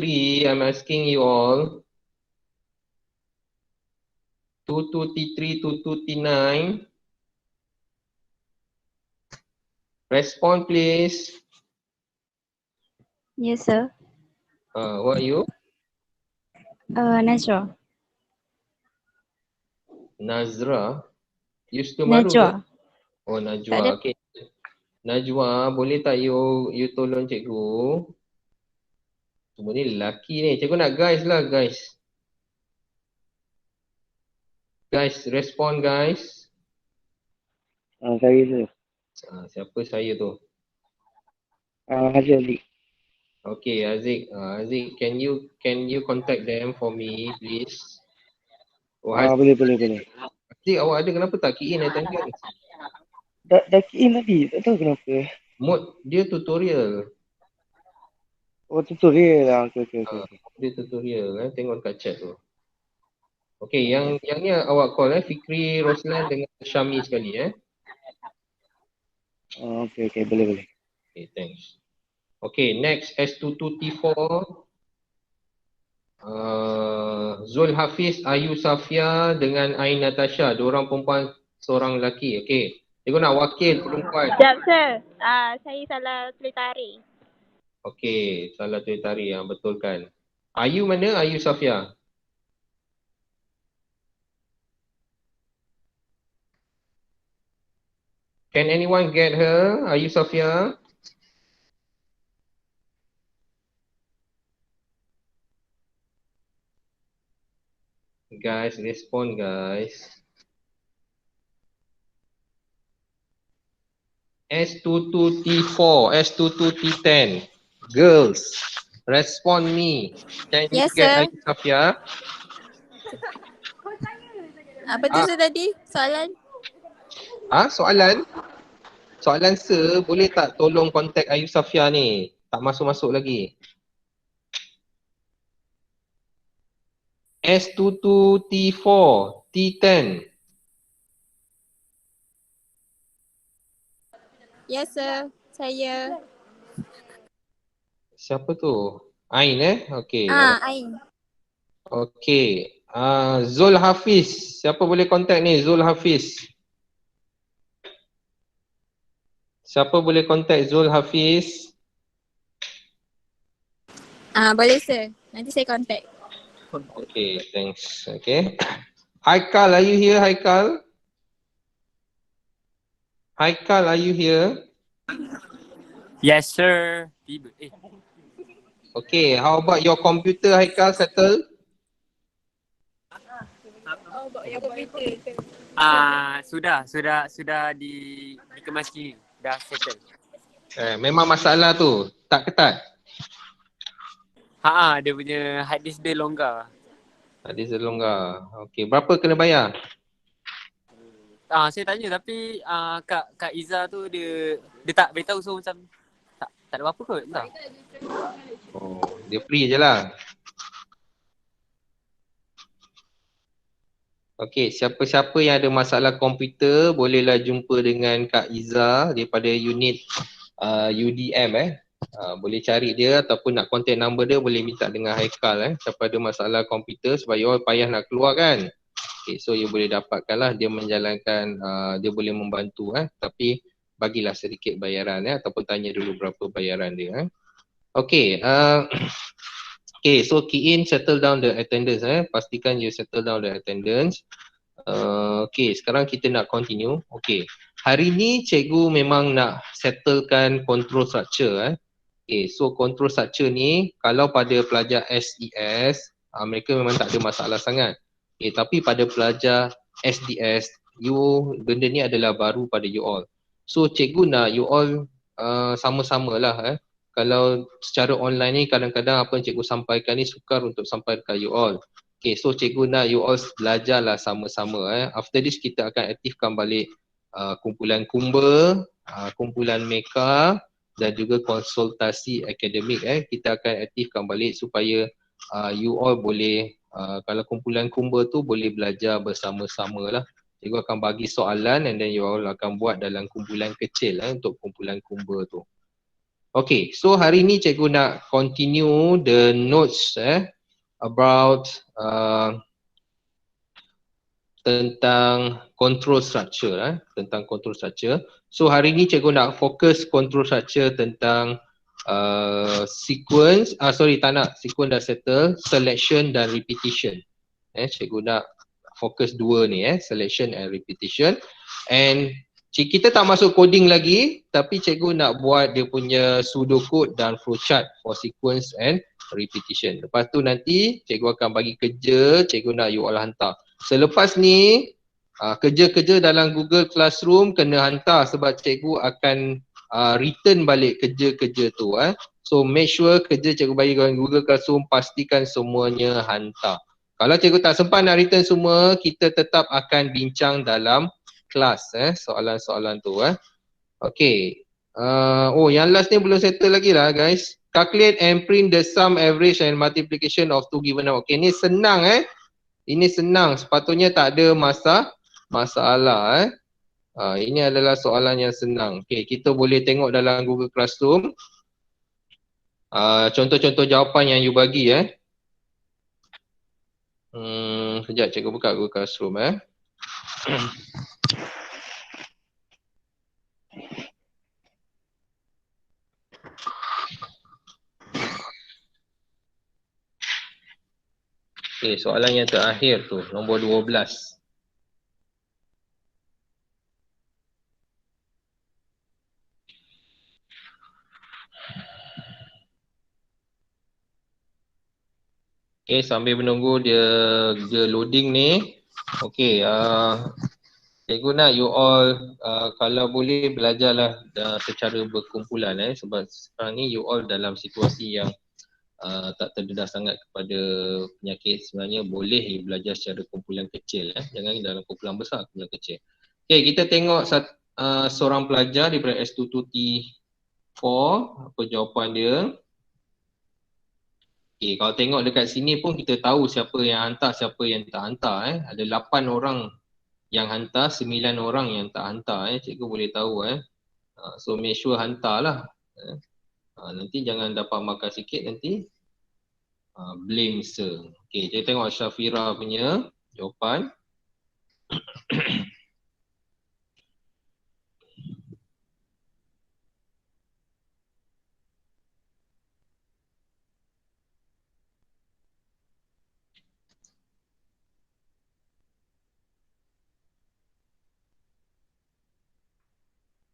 I'm asking you all. 22T3, 22T9. Respond please. Yes, sir. What are you? Najwa. Nazra. You still baru ke? Najwa. Oh Tak ada. Najwa. Okay. Najwa, boleh tak you tolong cikgu? Semua ni lelaki ni. Cikgu nak guys lah guys. Guys, respond guys. Saya tu. Siapa saya tu? Haji Ali. Okay, Aziz. Aziz, can you contact them for me please? Oh, Boleh. Aziz, awak ada kenapa tak key in attendance? Dah key in tadi, tak tahu kenapa. Mode dia tutorial. Oh, tutorial lah. Okay. Dia tutorial tengok dekat chat tu. Okay, yang ni awak call Fikri Roslan dengan Syami sekali Okay, boleh. Okay, thanks. Okay, next S22T4. Zul Hafiz, Ayu Safia dengan Ain Natasha. 2 orang perempuan, 1 orang lelaki. Okay. Cikgu nak wakil perempuan. Sekejap, sir. Saya salah tulis tarikh. Okay, salah tulis tarikh yang betulkan. Ayu mana? Ayu Safia. Can anyone get her? Ayu Safia? Guys, respond guys. S22T4, S22T10. Girls, respond me. Can you Yes, get sir. Ayu Safia? Apa tu sir tadi? Soalan? Soalan? Soalan sir, boleh tak tolong kontak Ayu Safia ni? Tak masuk-masuk lagi. S22T4, T10. Yes, sir. Saya. Siapa tu? Ain Okey. Ain. Okey. Zul Hafiz. Siapa boleh kontak ni? Zul Hafiz. Siapa boleh kontak Zul Hafiz? Boleh sir. Nanti saya contact. Okay, thanks. Okay. Haikal, are you here, Haikal? Haikal, are you here? Yes, sir. Tiba. Okay, how about your computer, Haikal, settle? Sudah dikemasi. Dah settle. Memang masalah tu, tak ketat? Dia punya hard disk dia longgar. Hadis longgar. Okay, berapa kena bayar? Saya tanya tapi Kak Iza tu dia tak beritahu, so macam tak ada apa-apa kot, entah. Oh, dia free je lah. Okey, siapa-siapa yang ada masalah komputer bolehlah jumpa dengan Kak Iza daripada unit UDM boleh cari dia ataupun nak contact number dia boleh minta dengan Haikal siapa ada masalah komputer sebab you all payah nak keluar kan. Okay, so you boleh dapatkan lah dia menjalankan, dia boleh membantu tapi bagilah sedikit bayaran ataupun tanya dulu berapa bayaran dia Okay, okay, so key in settle down the attendance pastikan you settle down the attendance. Okay, sekarang kita nak continue. Okay, hari ni cikgu memang nak settlekan control structure Okay, so control structure ni kalau pada pelajar SES mereka memang tak ada masalah sangat. Okay, tapi pada pelajar SDS benda ni adalah baru pada you all. So cikgu nak you all sama-sama lah Kalau secara online ni kadang-kadang apa yang cikgu sampaikan ni sukar untuk sampai dekat you all. Okay, so cikgu nak you all belajarlah sama-sama After this kita akan aktifkan balik kumpulan Kumba, kumpulan Meka dan juga konsultasi akademik kita akan aktifkan balik supaya you all boleh kalau kumpulan Kumba tu boleh belajar bersama-sama lah. Cikgu akan bagi soalan and then you all akan buat dalam kumpulan kecil untuk kumpulan Kumba tu. Okay, so hari ni cikgu nak continue the notes about tentang control structure tentang control structure. So hari ni cikgu nak fokus control structure tentang sequence sequence dah settle, selection dan repetition. Cikgu nak fokus dua ni selection and repetition. And kita tak masuk coding lagi tapi cikgu nak buat dia punya pseudocode dan flowchart for sequence and repetition. Lepas tu nanti cikgu akan bagi kerja, cikgu nak you all hantar. Selepas ni kerja-kerja dalam Google Classroom kena hantar sebab cikgu akan return balik kerja-kerja tu So make sure kerja cikgu bagi dalam Google Classroom pastikan semuanya hantar. Kalau cikgu tak sempat nak return semua, kita tetap akan bincang dalam kelas soalan-soalan tu Okay. Yang last ni belum settle lagi lah guys. Calculate and print the sum, average and multiplication of two given number. Okay, ni senang Ini senang, sepatutnya tak ada masalah Ini adalah soalan yang senang. Okay, kita boleh tengok dalam Google Classroom contoh-contoh jawapan yang you bagi Sekejap cikgu buka Google Classroom Okay, soalan yang terakhir tu, nombor 12. Okay, sambil menunggu dia loading ni. Okay, Cikgu nak you all kalau boleh belajarlah secara berkumpulan sebab sekarang ni you all dalam situasi yang tak terdedah sangat kepada penyakit. Sebenarnya boleh belajar secara kumpulan kecil jangan dalam kumpulan besar, kumpulan kecil. Okay, kita tengok seorang pelajar daripada S22T4 apa jawapan dia. Okay, kalau tengok dekat sini pun kita tahu siapa yang hantar, siapa yang tak hantar Ada 8 orang yang hantar, 9 orang yang tak hantar Cikgu boleh tahu So make sure hantarlah. Nanti jangan dapat markah sikit nanti blame sir. Okay, kita tengok Syafira punya jawapan.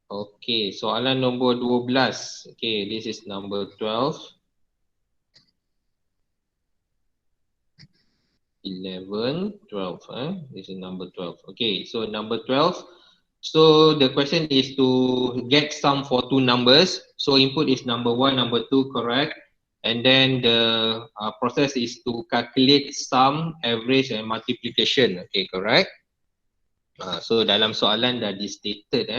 Okay, soalan nombor 12. Okay, this is number 12. 11, 12. This is number 12. Okay, so number 12. So the question is to get sum for two numbers. So input is number 1, number 2, correct. And then the process is to calculate sum, average and multiplication. Okay, correct. So dalam soalan dah di stated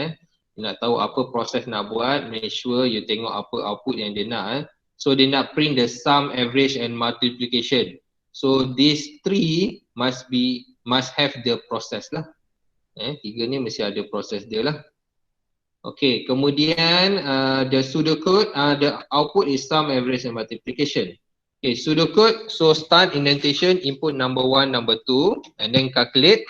nak tahu apa proses nak buat, make sure you tengok apa output yang dia nak So dia nak print the sum, average and multiplication. So these three must have the process lah. Tiga ni mesti ada proses dia lah. Okay, kemudian the pseudocode, the output is sum, average and multiplication. Okay, pseudocode, so start indentation, input number 1, number 2 and then calculate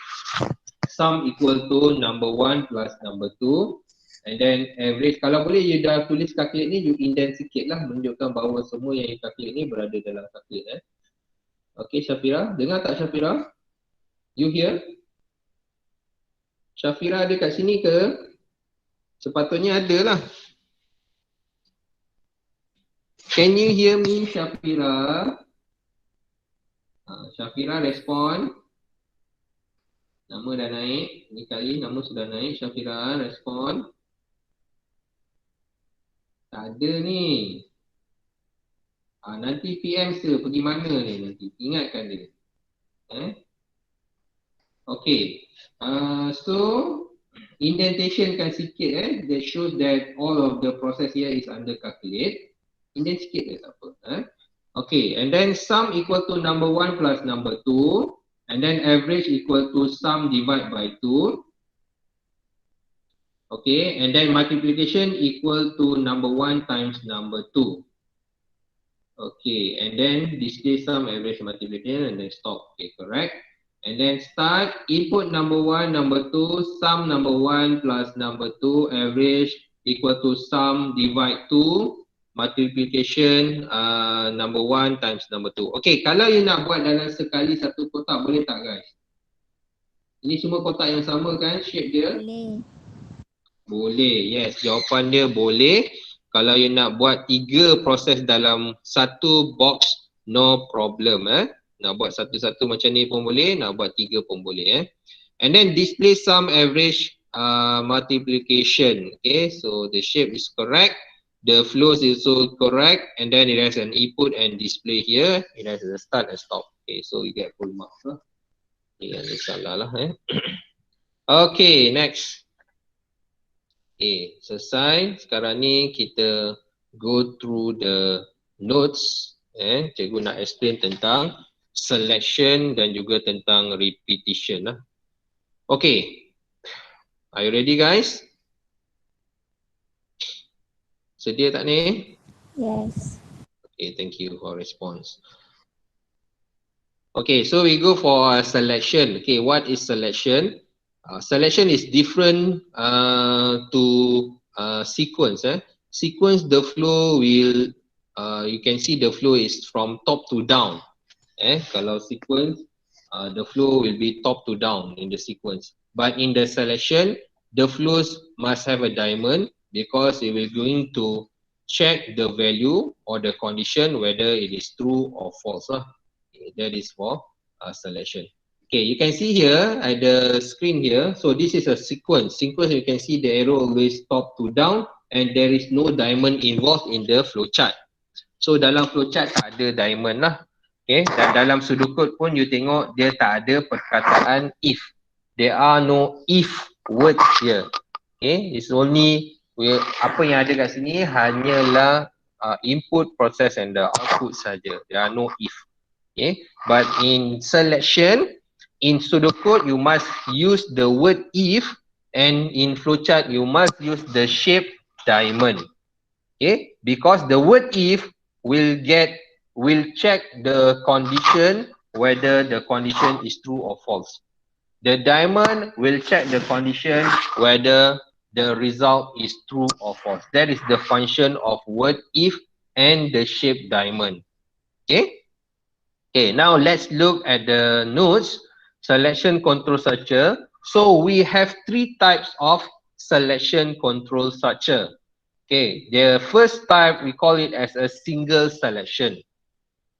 sum equal to number 1 plus number 2. And then average, kalau boleh you dah tulis calculate ni, you indent sikit lah, menunjukkan bahawa semua yang you calculate ni berada dalam calculate Okay, Syafira, dengar tak Syafira? You hear? Syafira ada kat sini ke? Sepatutnya ada lah. Can you hear me Syafira? Syafira respon. Nama dah naik, ni kali nama sudah naik. Syafira respon. Tak ada ni. Nanti PM sir pergi mana ni nanti. Ingatkan dia. Okay. So indentation kan sikit that shows that all of the process here is under calculate. Indent sikit tak apa. Okay, and then sum equal to number 1 plus number 2 and then average equal to sum divided by 2. Okay, and then multiplication equal to number 1 times number 2. Okay, and then display sum, average, multiplication, and then stop. Okay, correct. And then start, input number 1, number 2, sum number 1 plus number 2, average equal to sum divide 2, multiplication number 1 times number 2. Okay, kalau you nak buat dalam sekali satu kotak, boleh tak guys? Ini semua kotak yang sama kan, shape dia? Boleh. Boleh, yes. Jawapan dia boleh. Kalau you nak buat 3 proses dalam satu box, no problem. Nak buat satu-satu macam ni pun boleh, nak buat 3 pun boleh. And then display sum, average, multiplication. Okay, so the shape is correct. The flows is also correct. And then it has an input and display here. It has a start and stop. Okay, so you get full marks lah. Okay, ada salah lah. Okay, next. Okay, selesai. Sekarang ni kita go through the notes. Cikgu nak explain tentang selection dan juga tentang repetition lah. Okay. Are you ready guys? Sedia tak ni? Yes. Okay, thank you for response. Okay, so we go for selection. Okay, what is selection? Selection is different to sequence. Sequence, the flow will, you can see the flow is from top to down. Kalau sequence, the flow will be top to down in the sequence. But in the selection, the flows must have a diamond because it will going to check the value or the condition whether it is true or false. Okay, that is for selection. Okay, you can see here at the screen here. So this is a sequence. Sequence, you can see the arrow always top to down and there is no diamond involved in the flowchart. So dalam flowchart tak ada diamond lah. Okay, dan dalam pseudocode pun you tengok dia tak ada perkataan if. There are no if words here. Okay, it's only apa yang ada kat sini hanyalah input, process and the output saja. There are no if. Okay, but in selection, in pseudocode you must use the word if, and in flowchart you must use the shape diamond. Okay, because the word if will check the condition whether the condition is true or false. The diamond will check the condition whether the result is true or false. That is the function of word if and the shape diamond. Okay. Okay, now let's look at the nodes. Selection control structure. So we have three types of selection control structure. Okay, the first type we call it as a single selection.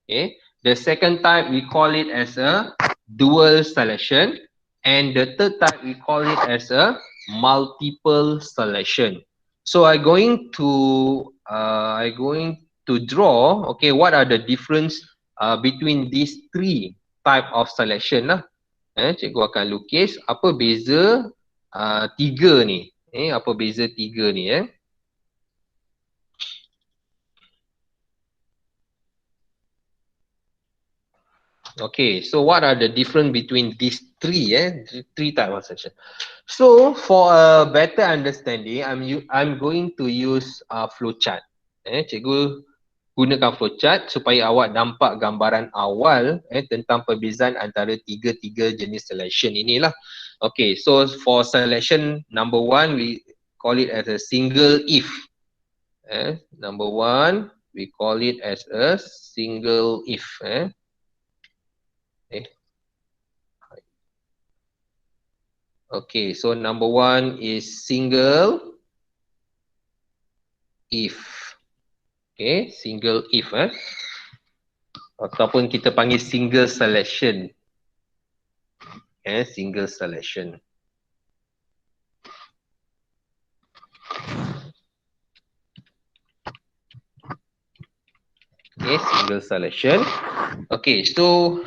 Okay, the second type we call it as a dual selection, and the third type we call it as a multiple selection. So I'm going to draw. Okay, what are the difference between these three type of selection lah. Cikgu akan lukis apa beza tiga ni. Apa beza tiga ni Okay, so what are the difference between these three three type of selection. So for a better understanding, I'm going to use flowchart. Cikgu gunakan flowchart supaya awak nampak gambaran awal tentang perbezaan antara tiga-tiga jenis selection inilah. Okay, so for selection number one, we call it as a single if. Number one, we call it as a single if. Okay, so number one is single if. Okay, single if ataupun kita panggil single selection. Single selection. Okay, single selection. Okay, so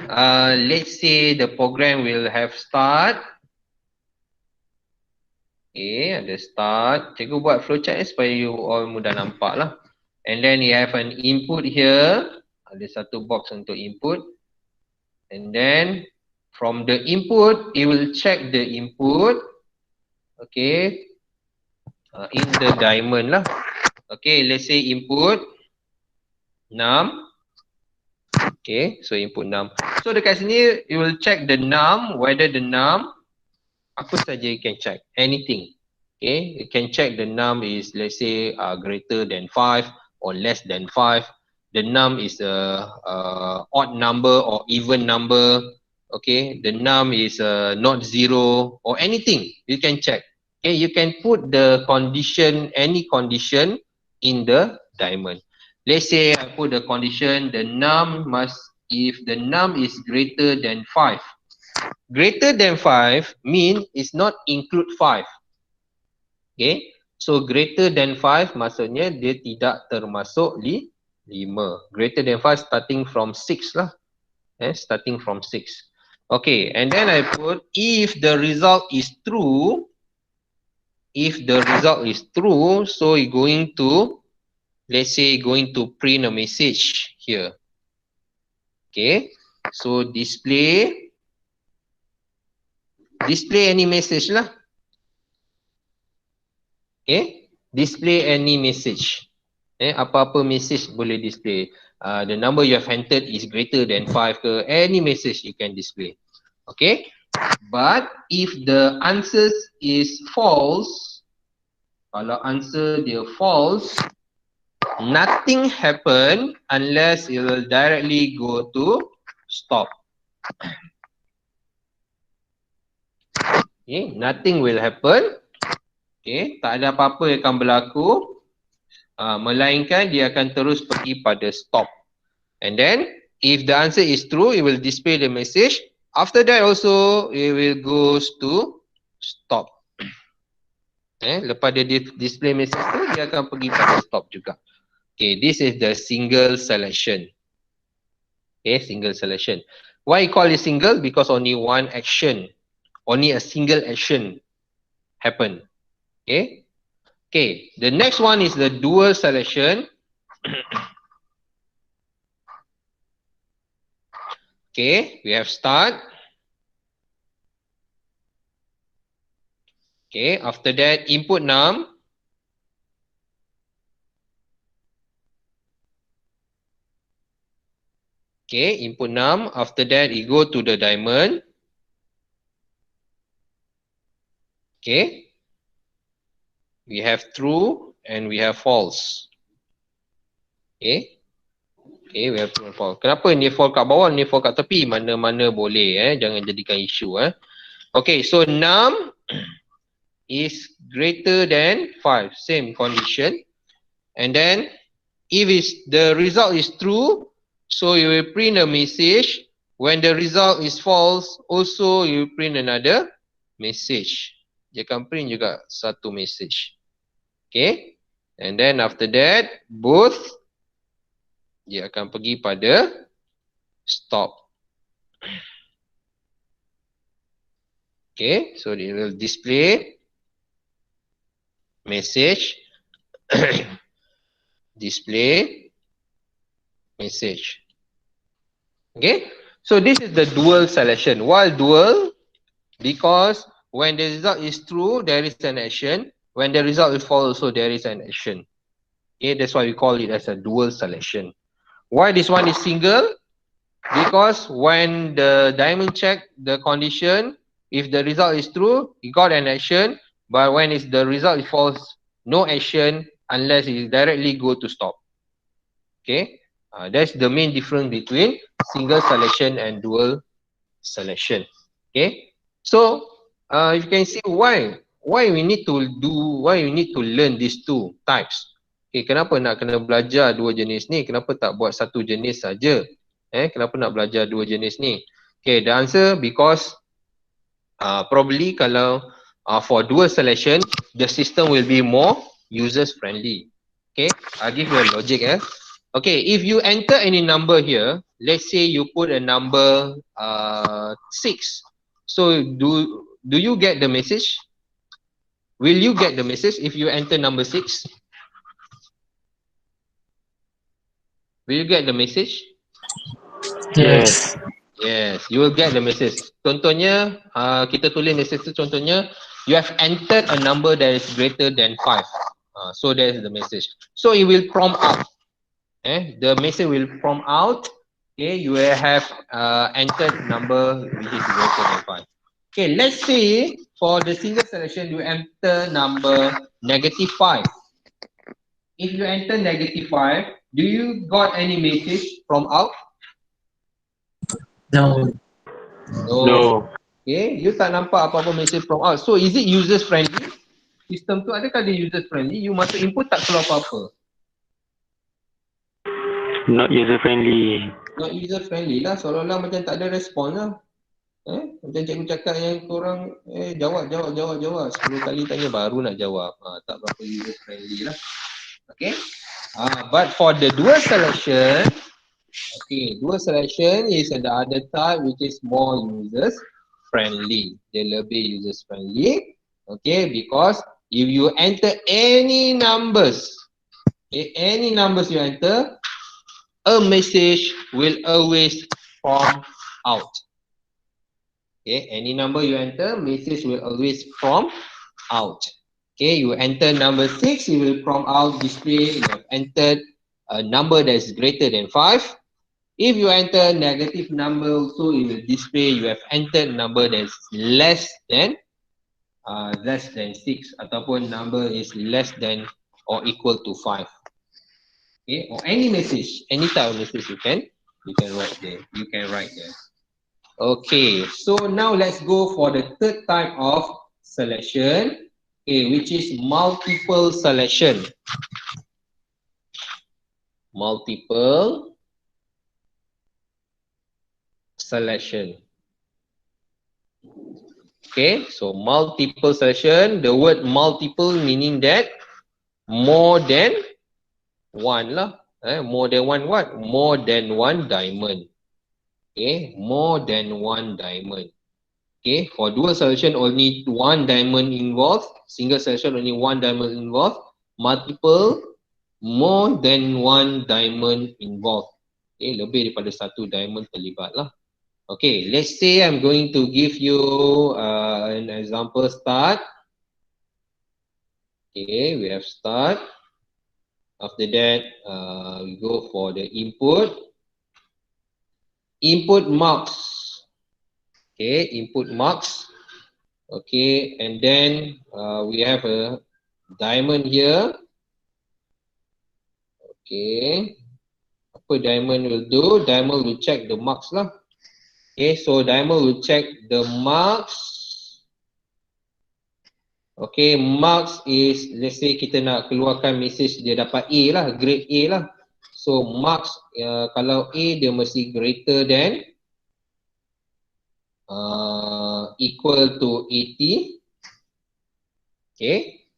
let's say the program will have start. Okay, ada start. Cikgu buat flowchart supaya you all mudah nampak lah. And then you have an input here. Ada satu box untuk input. And then from the input, it will check the input. Okay. In the diamond lah. Okay, let's say input 6. Okay, so input 6. So dekat sini, you will check the num, whether the num, apa saja you can check, anything. Okay, you can check the num is, let's say, greater than 5 or less than 5. The num is a odd number or even number. Okay, the num is not 0 or anything you can check. Okay, you can put the condition, any condition in the diamond. Let's say I put the condition, the num must, if the num is greater than 5. Greater than 5 mean it's not include 5. Okay, so greater than 5 maksudnya dia tidak termasuk 5. Greater than 5 starting from 6 lah. Starting from 6. Okay, and then I put if the result is true. If the result is true, so you're going to, let's say, going to print a message here. Okay, so display any message lah. Okay, display any message. Apa-apa message boleh display. The number you have entered is greater than 5 ke, any message you can display. Okay, but if the answer is false, kalau answer dia false, nothing happen unless it will directly go to stop. Okay, nothing will happen. Okay, tak ada apa-apa yang akan berlaku. Melainkan dia akan terus pergi pada stop. And then, if the answer is true, it will display the message. After that also, it will goes to stop. Lepas dia display message tu, dia akan pergi pada stop juga. Okay, this is the single selection. Okay, single selection. Why you call it single? Because only one action, only a single action happen. Okay. Okay, the next one is the dual selection. Okay, we have start. Okay, after that input num. Okay, input num. After that, you go to the diamond. Okay. We have true and we have false. Okay. Okay, we have true and false. Kenapa ni fall kat bawah, ni fall kat tepi? Mana-mana boleh. Jangan jadikan isu. Okay, so num is greater than 5. Same condition. And then, if the result is true, so you will print a message. When the result is false, also you will print another message. Dia akan print juga satu message. Okay. And then after that, both, dia akan pergi pada stop. Okay. So it will display message. Display message. Okay. So this is the dual selection. Why dual? Because when the result is true, there is an action. When the result is false, also there is an action. Okay, that's why we call it as a dual selection. Why this one is single? Because when the diamond check the condition, if the result is true, it got an action. But when the result is false, no action unless it directly go to stop. Okay, that's the main difference between single selection and dual selection. Okay, so you can see why we need to learn these two types. Okay, kenapa nak kena belajar dua jenis ni? Kenapa tak buat satu jenis saja? Kenapa nak belajar dua jenis ni? Okay, the answer because probably kalau for dual selection, the system will be more user friendly. Okay, I'll give you a logic. Okay, if you enter any number here, let's say you put a number 6. So do you get the message? Will you get the message if you enter number 6? Will you get the message? Yes. Yes, you will get the message. Contohnya, kita tulis message tu contohnya, you have entered a number that is greater than 5. So that is the message. So it will prompt out. The message will prompt out. Okay, you will have entered number which is greater than 5. Okay, let's say for the single selection, you enter number -5. If you enter -5, do you got any message from out? No. No. Okay, you tak nampak apa-apa message from out. So is it user friendly? Sistem tu adakah dia user friendly? You masuk input tak keluar apa-apa. Not user friendly. Not user friendly lah, seolah-olah macam tak ada respon lah. Macam cikgu cakap yang korang jawab. 10 kali tanya baru nak jawab. Tak berapa user friendly lah. Okay. But for the dual selection, okay, dual selection is the other type which is more users friendly. Dia lebih users friendly. Okay, because if you enter any numbers, any numbers you enter, a message will always prompt out. Okay, any number you enter, message will always prompt out. Okay, you enter number 6, it will prompt out display you have entered a number that is greater than 5. If you enter negative number also, it will display you have entered number that is less than 6 ataupun number is less than or equal to 5. Okay, or any message, any type of message you can write there. Okay, so now let's go for the third type of selection, okay, which is multiple selection. Multiple selection. Okay, so multiple session, the word multiple meaning that more than one lah. More than one what? More than one diamond. Okay, more than one diamond. Okay, for dual solution only one diamond involved, single solution only one diamond involved, multiple more than one diamond involved. Okay, lebih daripada satu diamond terlibat lah. Okay, let's say I'm going to give you an example start. Okay, we have start. After that, we go for the input. Input marks. Okay, input marks. Okay, and then we have a diamond here. Okay, apa diamond will do? Diamond will check the marks lah. Okay, so diamond will check the marks. Okay, marks is, let's say kita nak keluarkan message dia dapat A lah, grade A lah. So marks, kalau A dia mesti greater than equal to 80. Okay.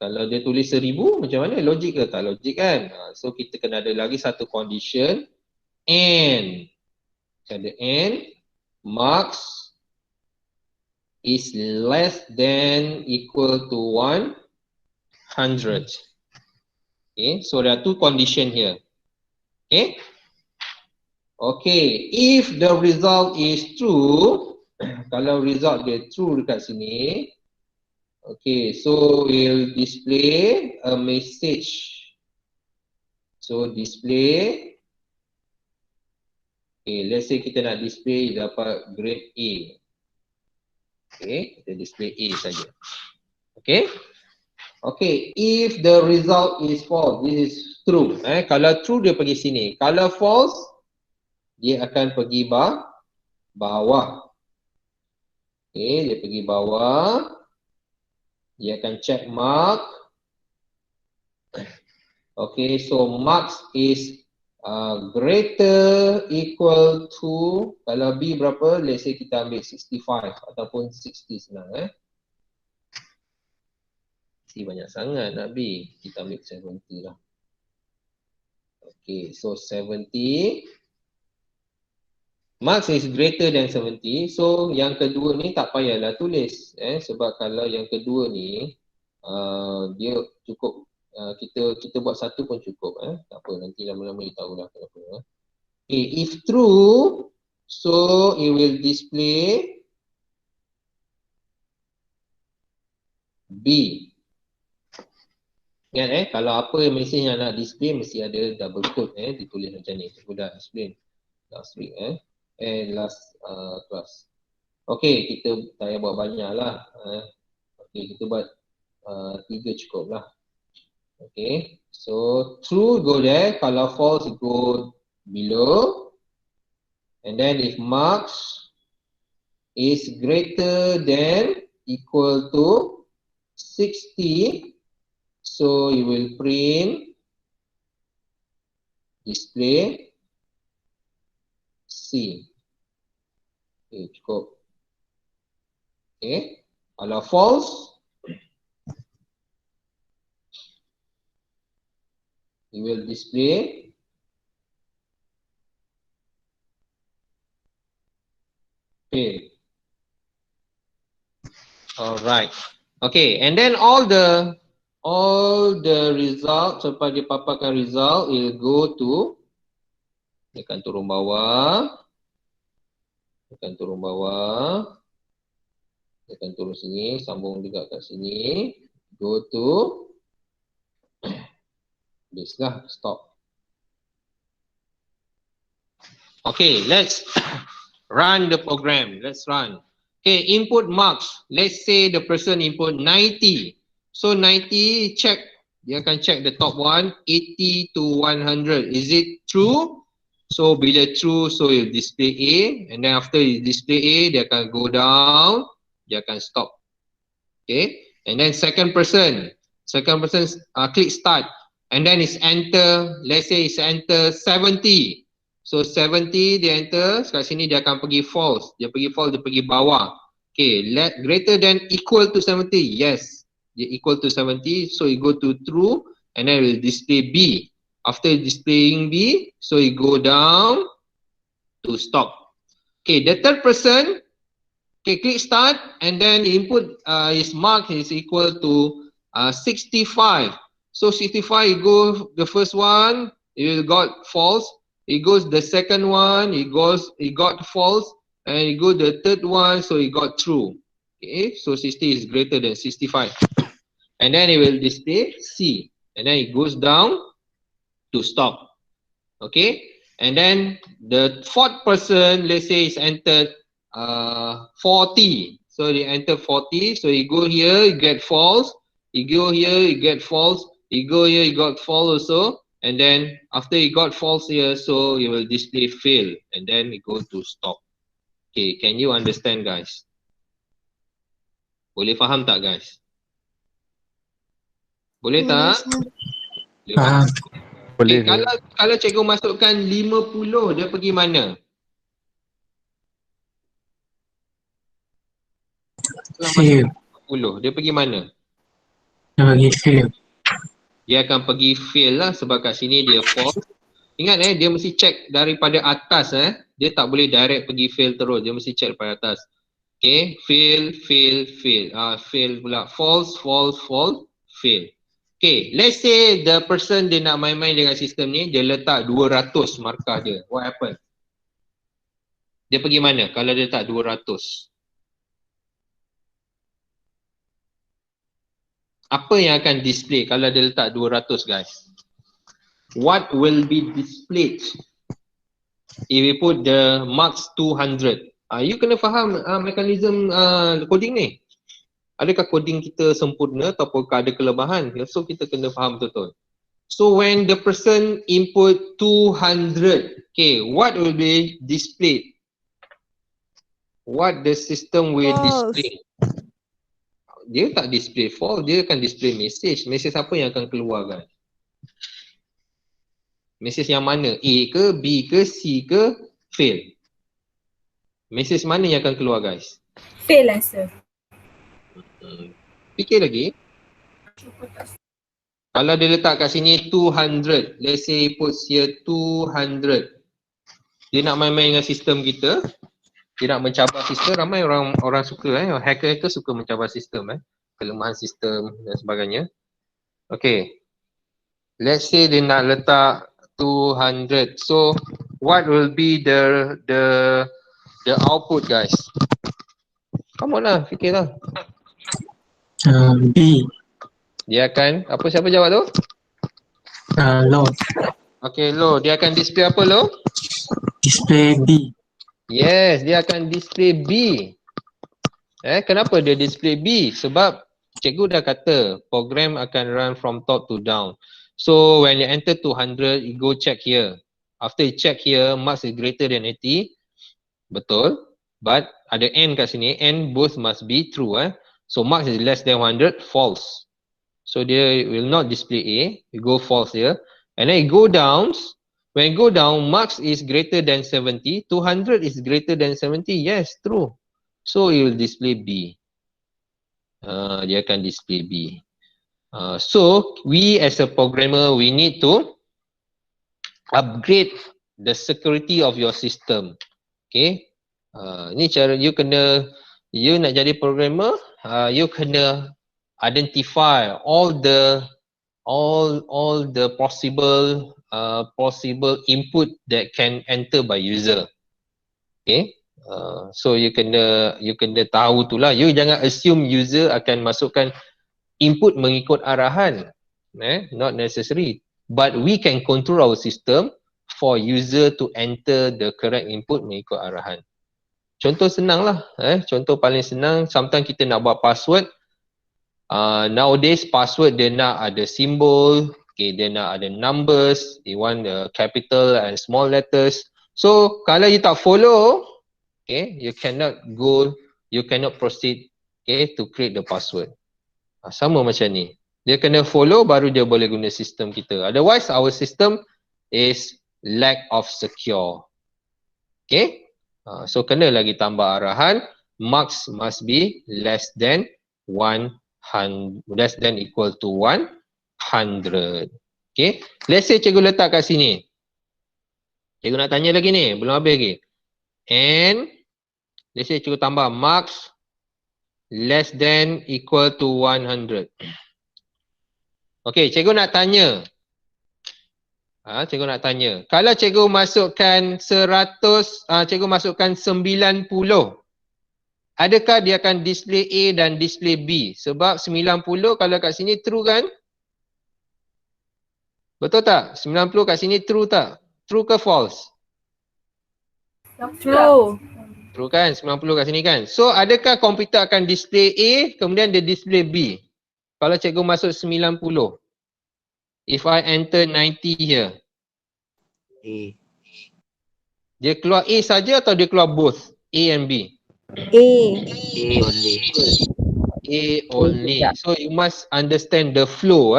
Kalau dia tulis 1000, macam mana? Logik ke tak logik kan? So kita kena ada lagi satu condition. And ada and marks is less than equal to 100. Okay, so there are two conditions here. Okay. Okay, if the result is true, kalau result dia true dekat sini, okay, so we'll display a message. So display, okay, let's say kita nak display dapat grade A. Okay, kita display A saja. Okay. Okay, if the result is false, this is true. Kalau true dia pergi sini. Kalau false, dia akan pergi bawah. Okay, dia pergi bawah. Dia akan check mark. Okay, so marks is greater equal to, kalau B berapa, let's say kita ambil 65 ataupun 60 senang. C banyak sangat nak B, kita ambil 70 lah. Okay, so 70. Marks is greater than 70. So yang kedua ni tak payahlah tulis. Sebab kalau yang kedua ni dia cukup, kita buat satu pun cukup. Tak apa, nanti lama-lama dia tahulah kenapa. Okay, if true, so it will display B. Ingat kalau apa message yang nak display mesti ada double quote ditulis macam ni. Aku dah explain last week last class. Okay, kita tak payah buat banyak lah. Okay, kita buat 3 cukup lah. Okay, so true go there, kalau false go below. And then if marks is greater than equal to 60, so you will print display C. Okay, cukup. Okay, kalau false, you will display fail. Alright. Okay, and then all the results, selepas dia paparkan result, it will go to, dia akan turun bawah, dia akan turun bawah, dia akan turun sini, sambung juga kat sini, go to this lah, stop. Okay, let's run the program. Let's run. Okay, input marks. Let's say the person input 90. So 90, check. Dia akan check the top one, 80 to 100. Is it true? So bila true, so you display A. And then after you display A, dia akan go down. Dia akan stop. Okay. And then second person click start. And then it's enter, let's say it's enter 70. So 70 dia enter, kat sini dia akan pergi false. Dia pergi false, dia pergi bawah. Okay, greater than equal to 70. Yes, dia equal to 70. So you go to true and then will display B. After displaying B, so you go down to stop. Okay, the third person, okay, click start and then input his mark is equal to 65. So 65, you go the first one, you got false. It goes the second one, it got false, and you go the third one, so it got true. Okay, so 60 is greater than 65. And then it will display C. And then it goes down to stop. Okay, and then the fourth person, let's say, is entered 40. So they enter 40. So you go here, you get false. You go here, you get false. You go here, you got false also. And then after you got false here, so you will display fail. And then you go to stop. Okay, can you understand, guys? Boleh faham tak, guys? Boleh tak? Boleh faham. Boleh. Okay, kalau cikgu masukkan 50, dia pergi mana? Fail. 50, dia pergi mana? Dia bagi fail. Dia akan pergi fail lah sebab kat sini dia false. Ingat dia mesti check daripada atas Dia tak boleh direct pergi fail terus, dia mesti check daripada atas. Okay, fail, fail, fail. Fail pula. False, false, false, fail. Okay, let's say the person dia nak main-main dengan sistem ni, dia letak 200 markah dia. What happen? Dia pergi mana kalau dia letak 200? Apa yang akan display kalau dia letak 200, guys? What will be displayed if we put the marks 200? You kena faham mekanisme coding ni. Adakah coding kita sempurna ataupun ada kelemahan? So kita kena faham betul-betul. So when the person input 200, okay, what will be displayed? What the system will display? Dia tak display false, dia akan display message. Message apa yang akan keluar, guys? Message yang mana? A ke, B ke, C ke, fail? Message mana yang akan keluar, guys? Fail lah, sir. Fikir lagi. Kalau dia letak kat sini 200, let's say put here 200. Dia nak main-main dengan sistem kita. Dia nak mencabar sistem, ramai orang suka hacker suka mencabar sistem kelemahan sistem dan sebagainya. Okay, let's say dia nak letak 200. So what will be the output, guys? Come on lah, fikirlah. B. Dia akan siapa jawab tu? Low. Okay, low. Dia akan display apa, low? Display B. Yes, dia akan display B. Kenapa dia display B? Sebab cikgu dah kata program akan run from top to down. So when you enter 200, you go check here. After you check here, marks is greater than 80. Betul. But ada N kat sini, N both must be true. So marks is less than 100, false. So dia will not display A. You go false here. And then you go down. When you go down, marks is greater than 70. 200 is greater than 70. Yes, true. So it will display B. Dia akan display B. So we as a programmer, we need to upgrade the security of your system. Okay. Ni cara you nak jadi programmer, you kena identify all the possible input that can enter by user. Okay. So you kena tahu tu lah. You jangan assume user akan masukkan input mengikut arahan. Not necessary. But we can control our system for user to enter the correct input mengikut arahan. Contoh senang lah. Contoh paling senang, sometimes kita nak buat password. Nowadays password dia nak ada simbol, okay, dia nak ada numbers, they want the capital and small letters. So kalau you tak follow, okay, you cannot proceed, okay, to create the password. Sama macam ni. Dia kena follow baru dia boleh guna sistem kita. Otherwise our system is lack of secure. Okay. So kena lagi tambah arahan. Marks must be less than 100, less than equal to 100. Okay. Let's say cikgu letak kat sini. Cikgu nak tanya lagi ni. Belum habis lagi. And let's say cikgu tambah marks less than equal to 100. Okay. Cikgu nak tanya. Cikgu nak tanya. Kalau cikgu masukkan 100, cikgu masukkan 90, adakah dia akan display A dan display B? Sebab 90 kalau kat sini true kan? Betul tak? 90 kat sini true tak? True ke false? True. True kan? 90 kat sini kan? So adakah komputer akan display A kemudian dia display B? Kalau cikgu masuk 90. If I enter 90 here. A. Dia keluar A saja atau dia keluar both? A and B? A. A only. A only. So you must understand the flow.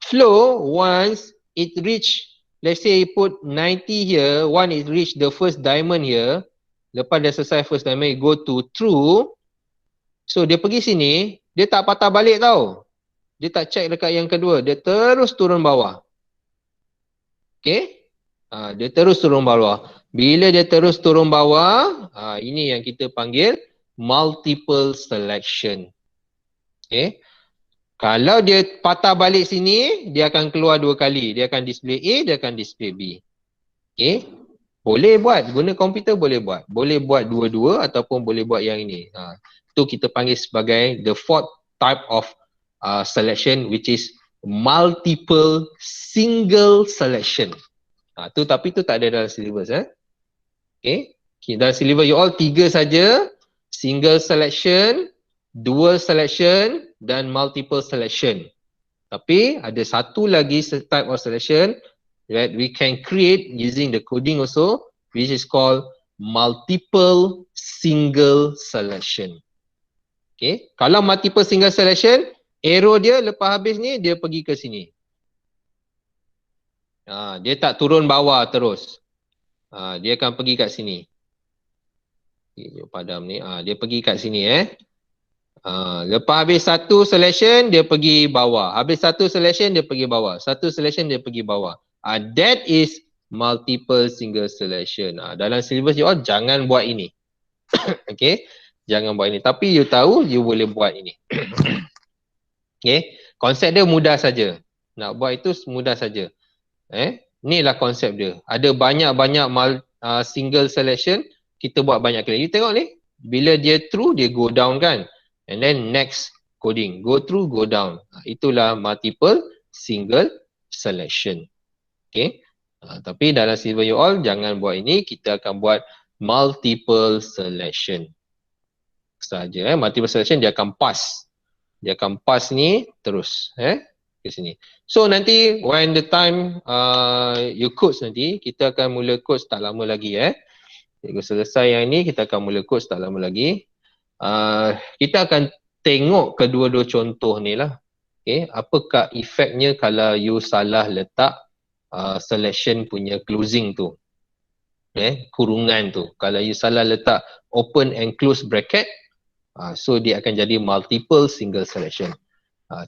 Flow, once it reach, let's say you put 90 here, one it reach the first diamond here, lepas dia selesai first diamond, it go to true. So dia pergi sini, dia tak patah balik tau. Dia tak check dekat yang kedua, dia terus turun bawah. Okay? Dia terus turun bawah. Bila dia terus turun bawah, ini yang kita panggil multiple selection. Okay? Kalau dia patah balik sini, dia akan keluar dua kali. Dia akan display A, dia akan display B. Okay? Boleh buat, guna komputer boleh buat. Boleh buat dua-dua ataupun boleh buat yang ini. Itu kita panggil sebagai the fourth type of selection, which is multiple single selection. Tapi tu tak ada dalam syllabus. Okay. Dalam syllabus you all 3 saja. Single selection, dual selection dan multiple selection. Tapi ada satu lagi type of selection that we can create using the coding also, which is called multiple single selection. Okay. Kalau multiple single selection, arrow dia lepas habis ni dia pergi ke sini. Dia tak turun bawah terus. Dia akan pergi kat sini. Okay, padam ni. Dia pergi kat sini lepas habis satu selection dia pergi bawah. Habis satu selection dia pergi bawah. Satu selection dia pergi bawah. That is multiple single selection. Dalam syllabus you all jangan buat ini. Okay. Jangan buat ini. Tapi you tahu you boleh buat ini. Okay. Konsep dia mudah saja. Nak buat itu mudah saja. Inilah konsep dia. Ada banyak-banyak single selection. Kita buat banyak kali. You tengok ni. Bila dia true, dia go down kan. And then next coding. Go through, go down. Itulah multiple single selection. Okay. Tapi dalam syllabus you all, jangan buat ini. Kita akan buat multiple selection. Saja. Multiple selection dia akan pass. Dia akan pass ni terus. Ke sini. So nanti when the time you coach nanti, kita akan mula coach tak lama lagi. Cikgu selesai yang ni, kita akan mula coach tak lama lagi. Kita akan tengok kedua-dua contoh ni lah. Okay. Apakah efeknya kalau you salah letak selection punya closing tu. Kurungan tu. Kalau you salah letak open and close bracket, so dia akan jadi multiple single selection.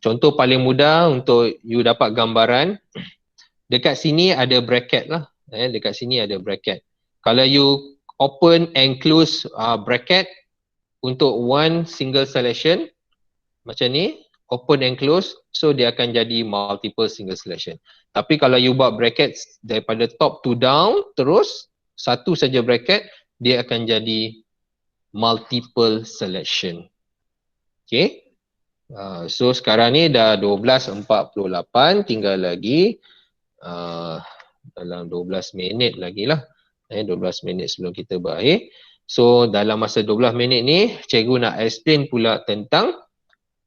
Contoh paling mudah untuk you dapat gambaran, dekat sini ada bracket lah. Dekat sini ada bracket. Kalau you open and close bracket untuk one single selection, macam ni, open and close, so dia akan jadi multiple single selection. Tapi kalau you buat bracket daripada top to down, terus satu saja bracket, dia akan jadi multiple selection. Okay. So sekarang ni dah 12.48, tinggal lagi dalam 12 minit lagi lah. 12 minit sebelum kita berakhir. So dalam masa 12 minit ni, cikgu nak explain pula tentang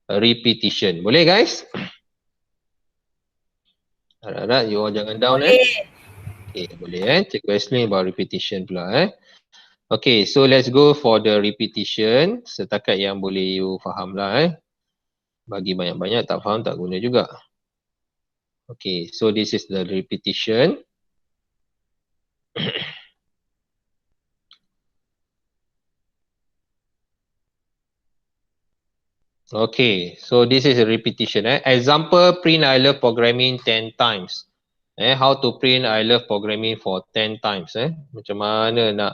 repetition. Boleh guys? Harap-harap you all jangan down Okay, boleh cikgu explain about repetition pula Okay, so let's go for the repetition. Setakat yang boleh you faham lah Bagi banyak-banyak tak faham tak guna juga. Okay, so this is the repetition. Okay, so this is a repetition. Example, print I love programming 10 times. How to print I love programming for 10 times. Macam mana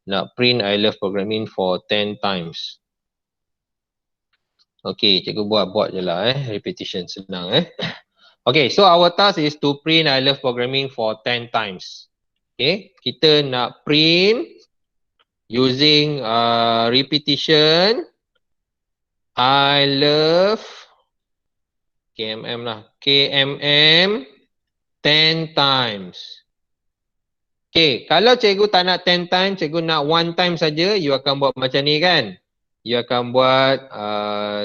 nak print I love programming for 10 times. Okay, cikgu buat je lah. Repetition senang. Okay, so our task is to print I love programming for 10 times. Okay, kita nak print using repetition. I love KMM lah. KMM 10 times. Okay, kalau cikgu tak nak 10 times, cikgu nak 1 time saja, you akan buat macam ni kan? You akan buat,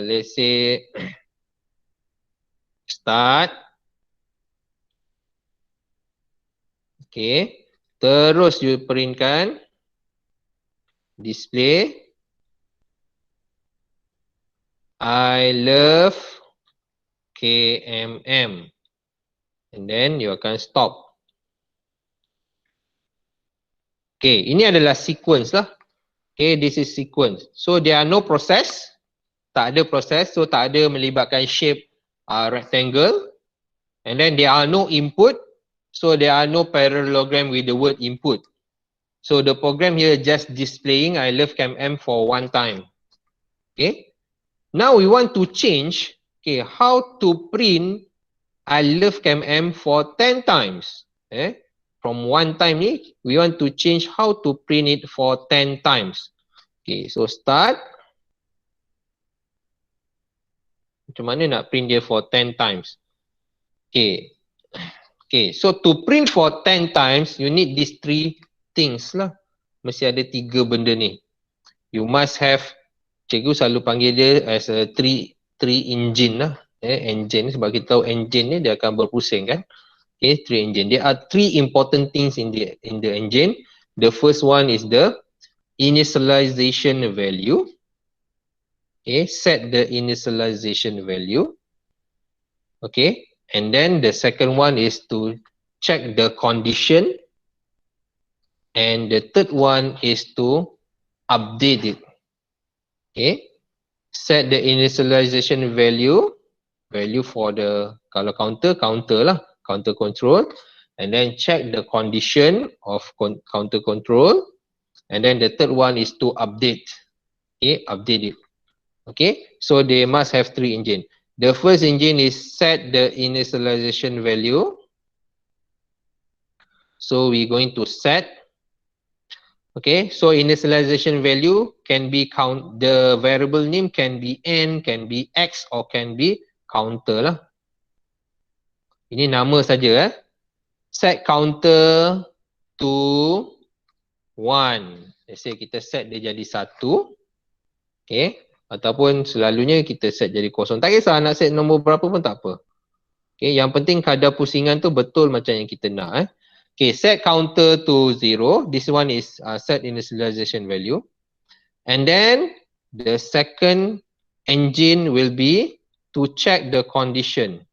let's say, start. Okay, terus you printkan. Display. I love KMM. And then you akan stop. Okay, ini adalah sequence lah. Okay, this is sequence. So there are no process. Tak ada proses. So tak ada melibatkan shape rectangle. And then there are no input. So there are no parallelogram with the word input. So the program here just displaying I love KMM for 1 time. Okay. Now we want to change, okay, how to print I love KMM for 10 times. From 1 time ni, we want to change how to print it for 10 times. Okay, so start. Macam mana nak print dia for 10 times? Okay. Okay, so to print for 10 times, you need these 3 things lah. Mesti ada 3 benda ni. You must have, cikgu selalu panggil dia as a 3 engine lah. Engine, sebab kita tahu engine ni dia akan berpusing kan. Okay, 3 engine. There are 3 important things in the engine. The first one is the initialization value. Okay, set the initialization value. Okay, and then the second one is to check the condition. And the third one is to update it. Okay, set the initialization value for the, kalau counter lah, counter control, and then check the condition of counter control, and then the third one is to update. Okay, update it. Okay, so they must have 3 engine. The first engine is set the initialization value. So we're going to set. Okay, so initialization value can be the variable name can be n, can be x, or can be counter lah. Ini nama saja. Set counter to 1. Let's say kita set dia jadi 1. Okay, ataupun selalunya kita set jadi 0. Tak kisah nak set nombor berapa pun tak apa. Okay, yang penting kadar pusingan tu betul macam yang kita nak. Okay, set counter to 0. This one is set initialization value. And then the second engine will be to check the condition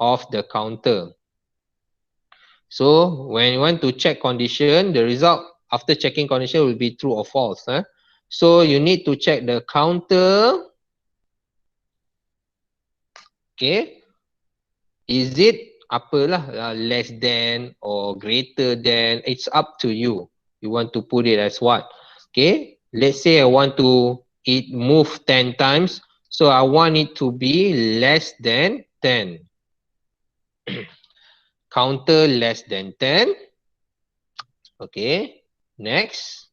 of the counter. So when you want to check condition, the result after checking condition will be true or false. So you need to check the counter. Okay, is it apalah less than or greater than? It's up to you. You want to put it as what? Okay, let's say I want to move 10 times, so I want it to be less than 10. Counter less than 10. Okay, next.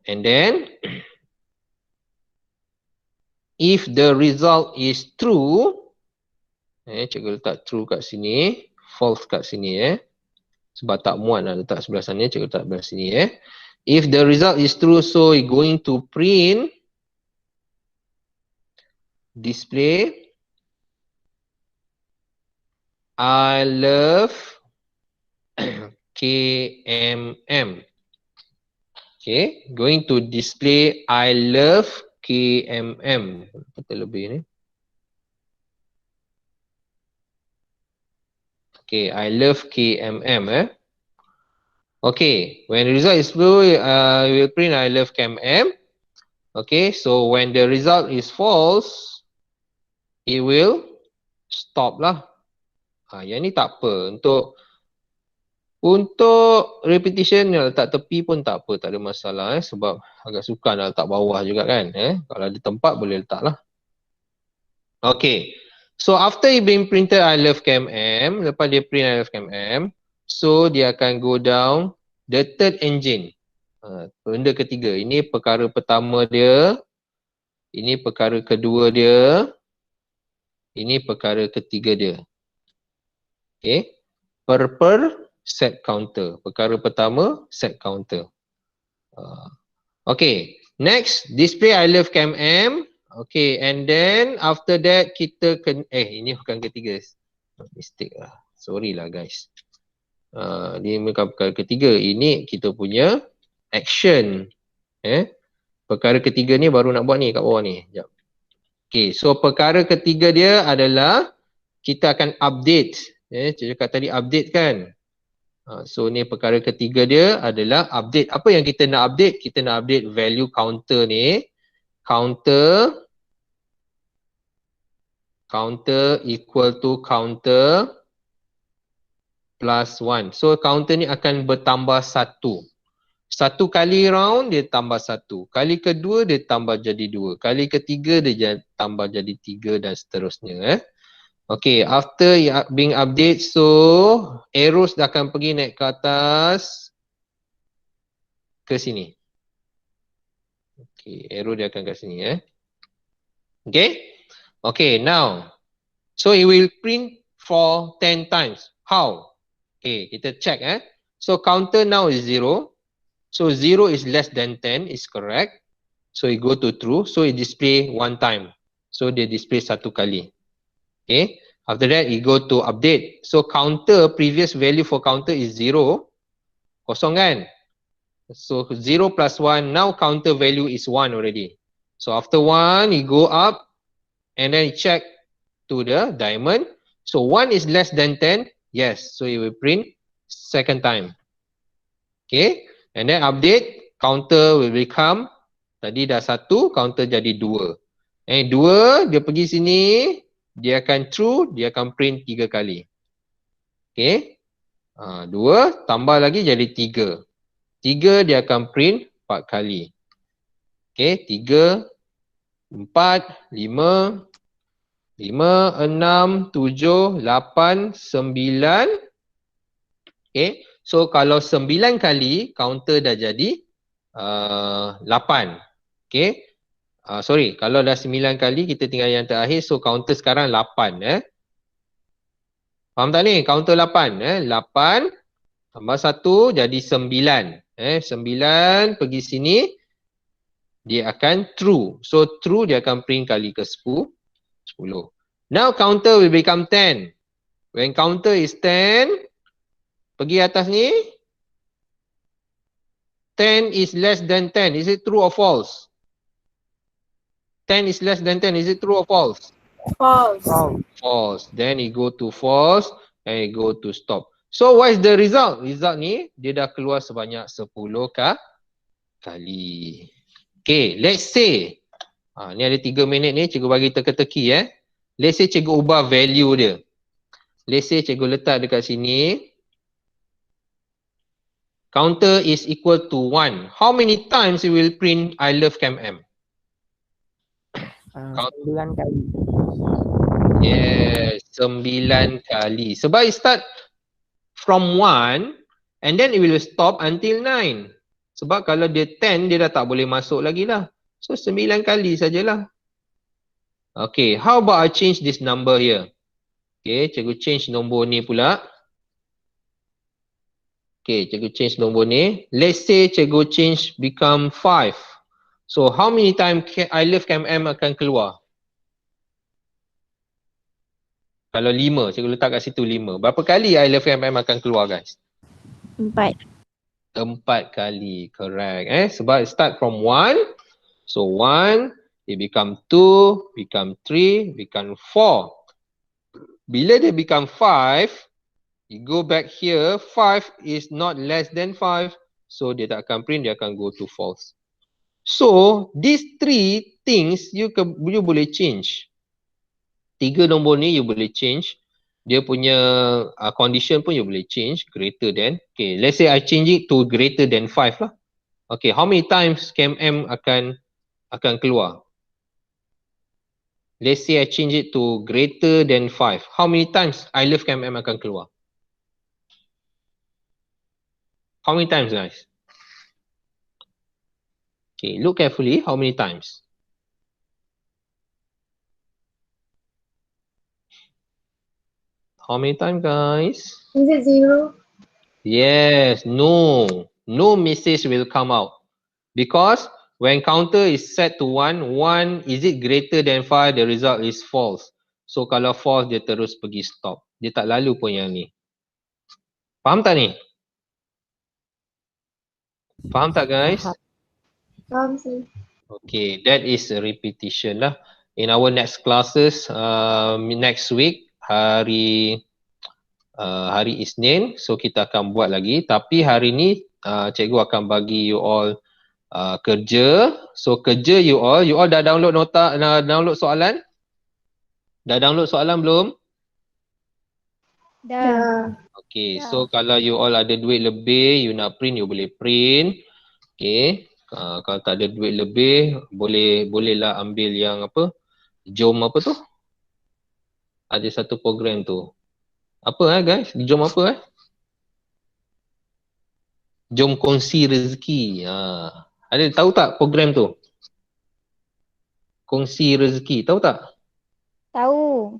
And then if the result is true, cikgu letak true kat sini, false kat sini sebab tak muat nak letak sebelah sana, cikgu letak sebelah sini If the result is true, so we're going to print display I love KMM. Okay, going to display I love KMM. Betul lebih ni. Okay, I love KMM. Okay, when the result is true, we will print I love Chem M. Okay, so when the result is false, it will stop lah. Yang ni tak apa. Untuk repetition letak tepi pun tak apa, tak ada masalah sebab agak suka nak letak bawah juga kan. Kalau ada tempat boleh letak lah. Okay, so after it being printed I love Chem M, lepas dia print I love Chem M, so dia akan go down the third engine. Benda ketiga, ini perkara pertama dia, ini perkara kedua dia, ini perkara ketiga dia. Okay, per set counter. Perkara pertama, set counter. Okay, next, display I love Chem M. Okay, and then after that kita ini bukan ketiga. Mistake lah. Sorry lah guys. Dia bukan perkara ketiga. Ini kita punya action. Perkara ketiga ni baru nak buat ni kat bawah ni. Sekejap. Okay, so perkara ketiga dia adalah kita akan update. Saya cakap tadi update kan. So ni perkara ketiga dia adalah update. Apa yang kita nak update? Kita nak update value counter ni. Counter equal to counter plus 1. So counter ni akan bertambah 1. Satu kali round dia tambah 1. Kali kedua dia tambah jadi 2. Kali ketiga dia tambah jadi 3 dan seterusnya. Okay, after being update, so arrows dah akan pergi naik ke atas ke sini. Okay, arrow dia akan kat sini Okay. Okay, now. So it will print for 10 times. How? Okay, kita check So counter now is 0. So 0 is less than 10 is correct. So it go to true. So it display 1 time. So dia display 1 kali. Okay, after that it go to update. So counter, previous value for counter is 0. Kosong kan? So 0 plus 1, now counter value is 1 already. So after 1, it go up and then it check to the diamond. So 1 is less than 10, yes. So it will print second time. Okay, and then update, counter will become, tadi dah 1, counter jadi 2. 2, dia pergi sini, dia akan true, dia akan print 3 kali. Okay. 2 tambah lagi jadi 3. 3 dia akan print 4 kali. Okay. 3, 4, 5, 5, 6, 7, 8, 9. Okay. So kalau 9 kali, counter dah jadi 8. Okay. Sorry, kalau dah 9 kali kita tinggal yang terakhir, so counter sekarang 8 Faham tak ni? Counter 8 8 tambah 1 jadi 9 9 pergi sini dia akan true. So true dia akan print kali ke 10. Now counter will become 10. When counter is 10, pergi atas ni, 10 is less than 10. Is it true or false? 10 is less than 10. Is it true or false? False. False. Then it go to false and it go to stop. So what is the result? Result ni dia dah keluar sebanyak 10 kali. Okay, let's say ni ada 3 minit ni cikgu bagi teka-teki Let's say cikgu ubah value dia. Let's say cikgu letak dekat sini. Counter is equal to 1. How many times it will print I love Chem M? 9 kali. Yes, 9 kali. Sebab it start from 1 and then it will stop until 9. Sebab kalau dia 10, dia dah tak boleh masuk lagi lah. So 9 kali sajalah. Okay, how about I change this number here? Okay, cikgu change nombor ni pula. Okay, cikgu change nombor ni. Let's say cikgu change become 5. So how many times I love Chem M akan keluar? Kalau 5, cikgu letak kat situ 5. Berapa kali I love Chem M akan keluar guys? 4. 4 kali, correct. Sebab start from 1. So 1, it become 2, become 3, become 4. Bila dia become 5, You go back here, 5 is not less than 5. So dia tak akan print, dia akan go to false. So these 3 things you boleh change. 3 nombor ni you boleh change. Dia punya condition pun you boleh change, greater than. Okay, let's say I change it to greater than 5 lah. Okay, how many times KMM akan keluar? Let's say I change it to greater than 5. How many times I love KMM akan keluar? How many times, guys? Okay, look carefully. How many times? How many times, guys? Is it 0? Yes, no. No message will come out. Because when counter is set to 1, 1 is it greater than 5, the result is false. So kalau false, dia terus pergi stop. Dia tak lalu pun yang ni. Faham tak ni? Faham tak, guys? Faham sih. Okay, that is a repetition lah. In our next classes, next week, hari Isnin, so kita akan buat lagi. Tapi hari ni, cikgu akan bagi you all kerja. So kerja you all dah download download soalan? Dah download soalan belum? Dah. Okay, so kalau you all ada duit lebih, you nak print, you boleh print. Okay, kalau tak ada duit lebih, bolehlah ambil yang apa? Jom apa tu? Ada satu program tu. Apa guys? Jom apa Jom kongsi rezeki. Ada tahu tak program tu? Kongsi rezeki, tahu tak? Tahu.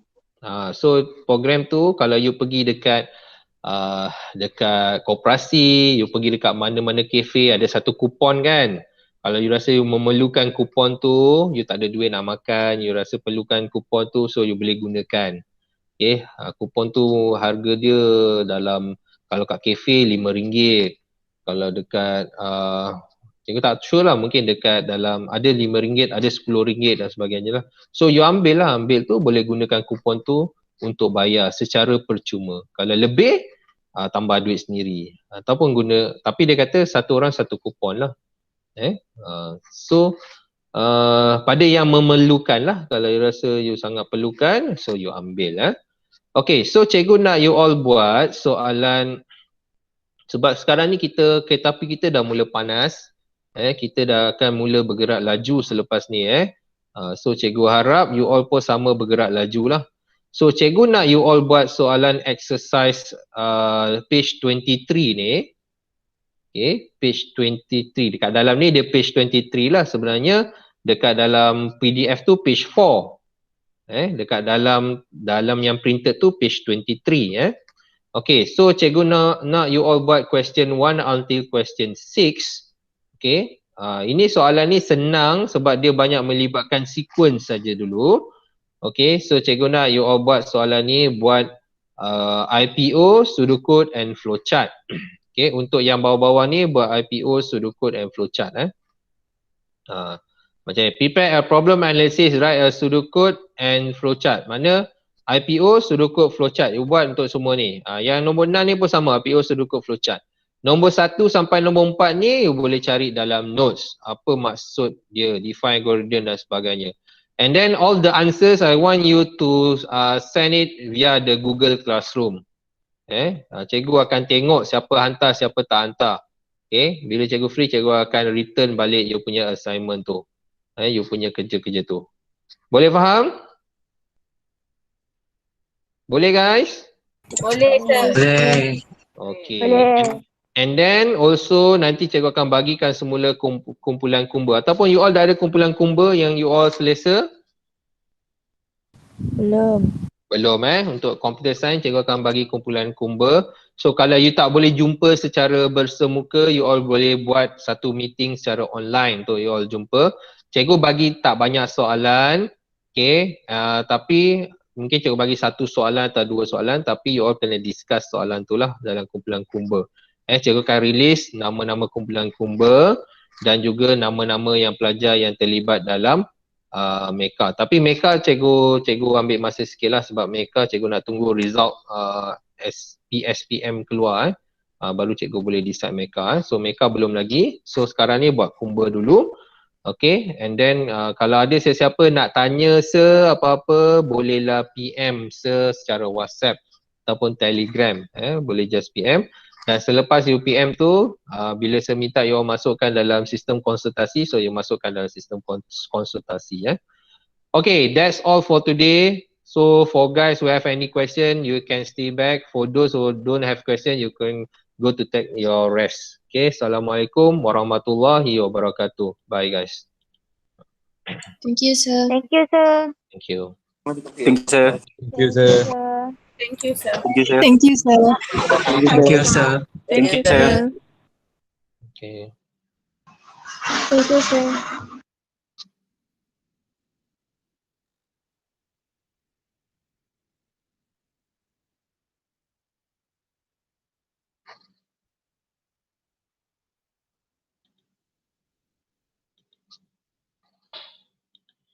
So program tu kalau you pergi dekat koperasi, you pergi dekat mana-mana kafe, ada satu kupon kan. Kalau you rasa you memerlukan kupon tu, you tak ada duit nak makan, you rasa perlukan kupon tu, so you boleh gunakan. Okay, kupon tu harga dia dalam, kalau kat kafe RM5. Kalau dekat, cikgu tak sure lah, mungkin dekat dalam, ada RM5, ada RM10 dan sebagainya lah. So you ambil tu, boleh gunakan kupon tu untuk bayar secara percuma. Kalau lebih, tambah duit sendiri. Ataupun tapi dia kata satu orang satu kupon lah. So, pada yang memerlukan lah, kalau you rasa you sangat perlukan, so you ambil lah. Okay, so cikgu nak you all buat soalan, sebab sekarang ni kereta api kita dah mula panas. Kita dah akan mula bergerak laju selepas ni. So cikgu harap you all pun sama bergerak laju lah. So cikgu nak you all buat soalan exercise page 23 ni. Okay, page 23. Dekat dalam ni dia page 23 lah sebenarnya. Dekat dalam PDF tu page 4. Dekat dalam yang printed tu page 23. Okay, so cikgu nak you all buat question 1 until question 6. Okay, ini soalan ni senang sebab dia banyak melibatkan sequence saja dulu. Okay, so cikgu nak you all buat soalan ni, buat IPO, pseudocode and flowchart. Okay, untuk yang bawah-bawah ni buat IPO, pseudocode and flowchart. Macam ni, prepare a problem analysis, write a pseudocode and flowchart. Mana IPO, pseudocode, flowchart. You buat untuk semua ni. Yang nombor 6 ni pun sama, IPO, pseudocode, flowchart. Nombor 1 sampai nombor 4 ni you boleh cari dalam notes. Apa maksud dia, define gradient dan sebagainya. And then all the answers I want you to send it via the Google Classroom. Cikgu akan tengok siapa hantar, siapa tak hantar. Okay, bila cikgu free, cikgu akan return balik you punya assignment tu. You punya kerja-kerja tu. Boleh faham? Boleh guys? Boleh sir. Boleh. Okay. Boleh. And then also nanti cikgu akan bagikan semula kumpulan kumba. Ataupun you all dah ada kumpulan kumba yang you all selesa? Belum. Belum Untuk computer science cikgu akan bagi kumpulan kumba. So kalau you tak boleh jumpa secara bersemuka, you all boleh buat satu meeting secara online untuk you all jumpa. Cikgu bagi tak banyak soalan. Okay, tapi mungkin cikgu bagi satu soalan atau dua soalan, tapi you all kena discuss soalan tu lah dalam kumpulan kumba. Cikgu akan release nama-nama kumpulan kumba dan juga nama-nama yang pelajar yang terlibat dalam MECA. Tapi MECA cikgu ambil masa sikit lah sebab MECA cikgu nak tunggu result PSPM keluar baru cikgu boleh decide mereka. So mereka belum lagi. So sekarang ni buat kumba dulu. Okay, and then kalau ada sesiapa nak tanya apa-apa, bolehlah PM secara WhatsApp ataupun Telegram. Boleh just PM. Dan selepas you PM tu, bila saya minta you masukkan dalam sistem konsultasi, so you masukkan dalam sistem konsultasi. Okay, that's all for today. So for guys who have any question, you can stay back. For those who don't have question, you can go to take your rest. Okay, Assalamualaikum warahmatullahi wabarakatuh. Bye guys. Thank you, sir. Thank you, sir. Thank you. Thank you, sir. Thank you, sir. Thank you, sir. Thank you, sir. Thank you, sir. Thank you, sir. Thank you, sir. Okay. Thank you, sir.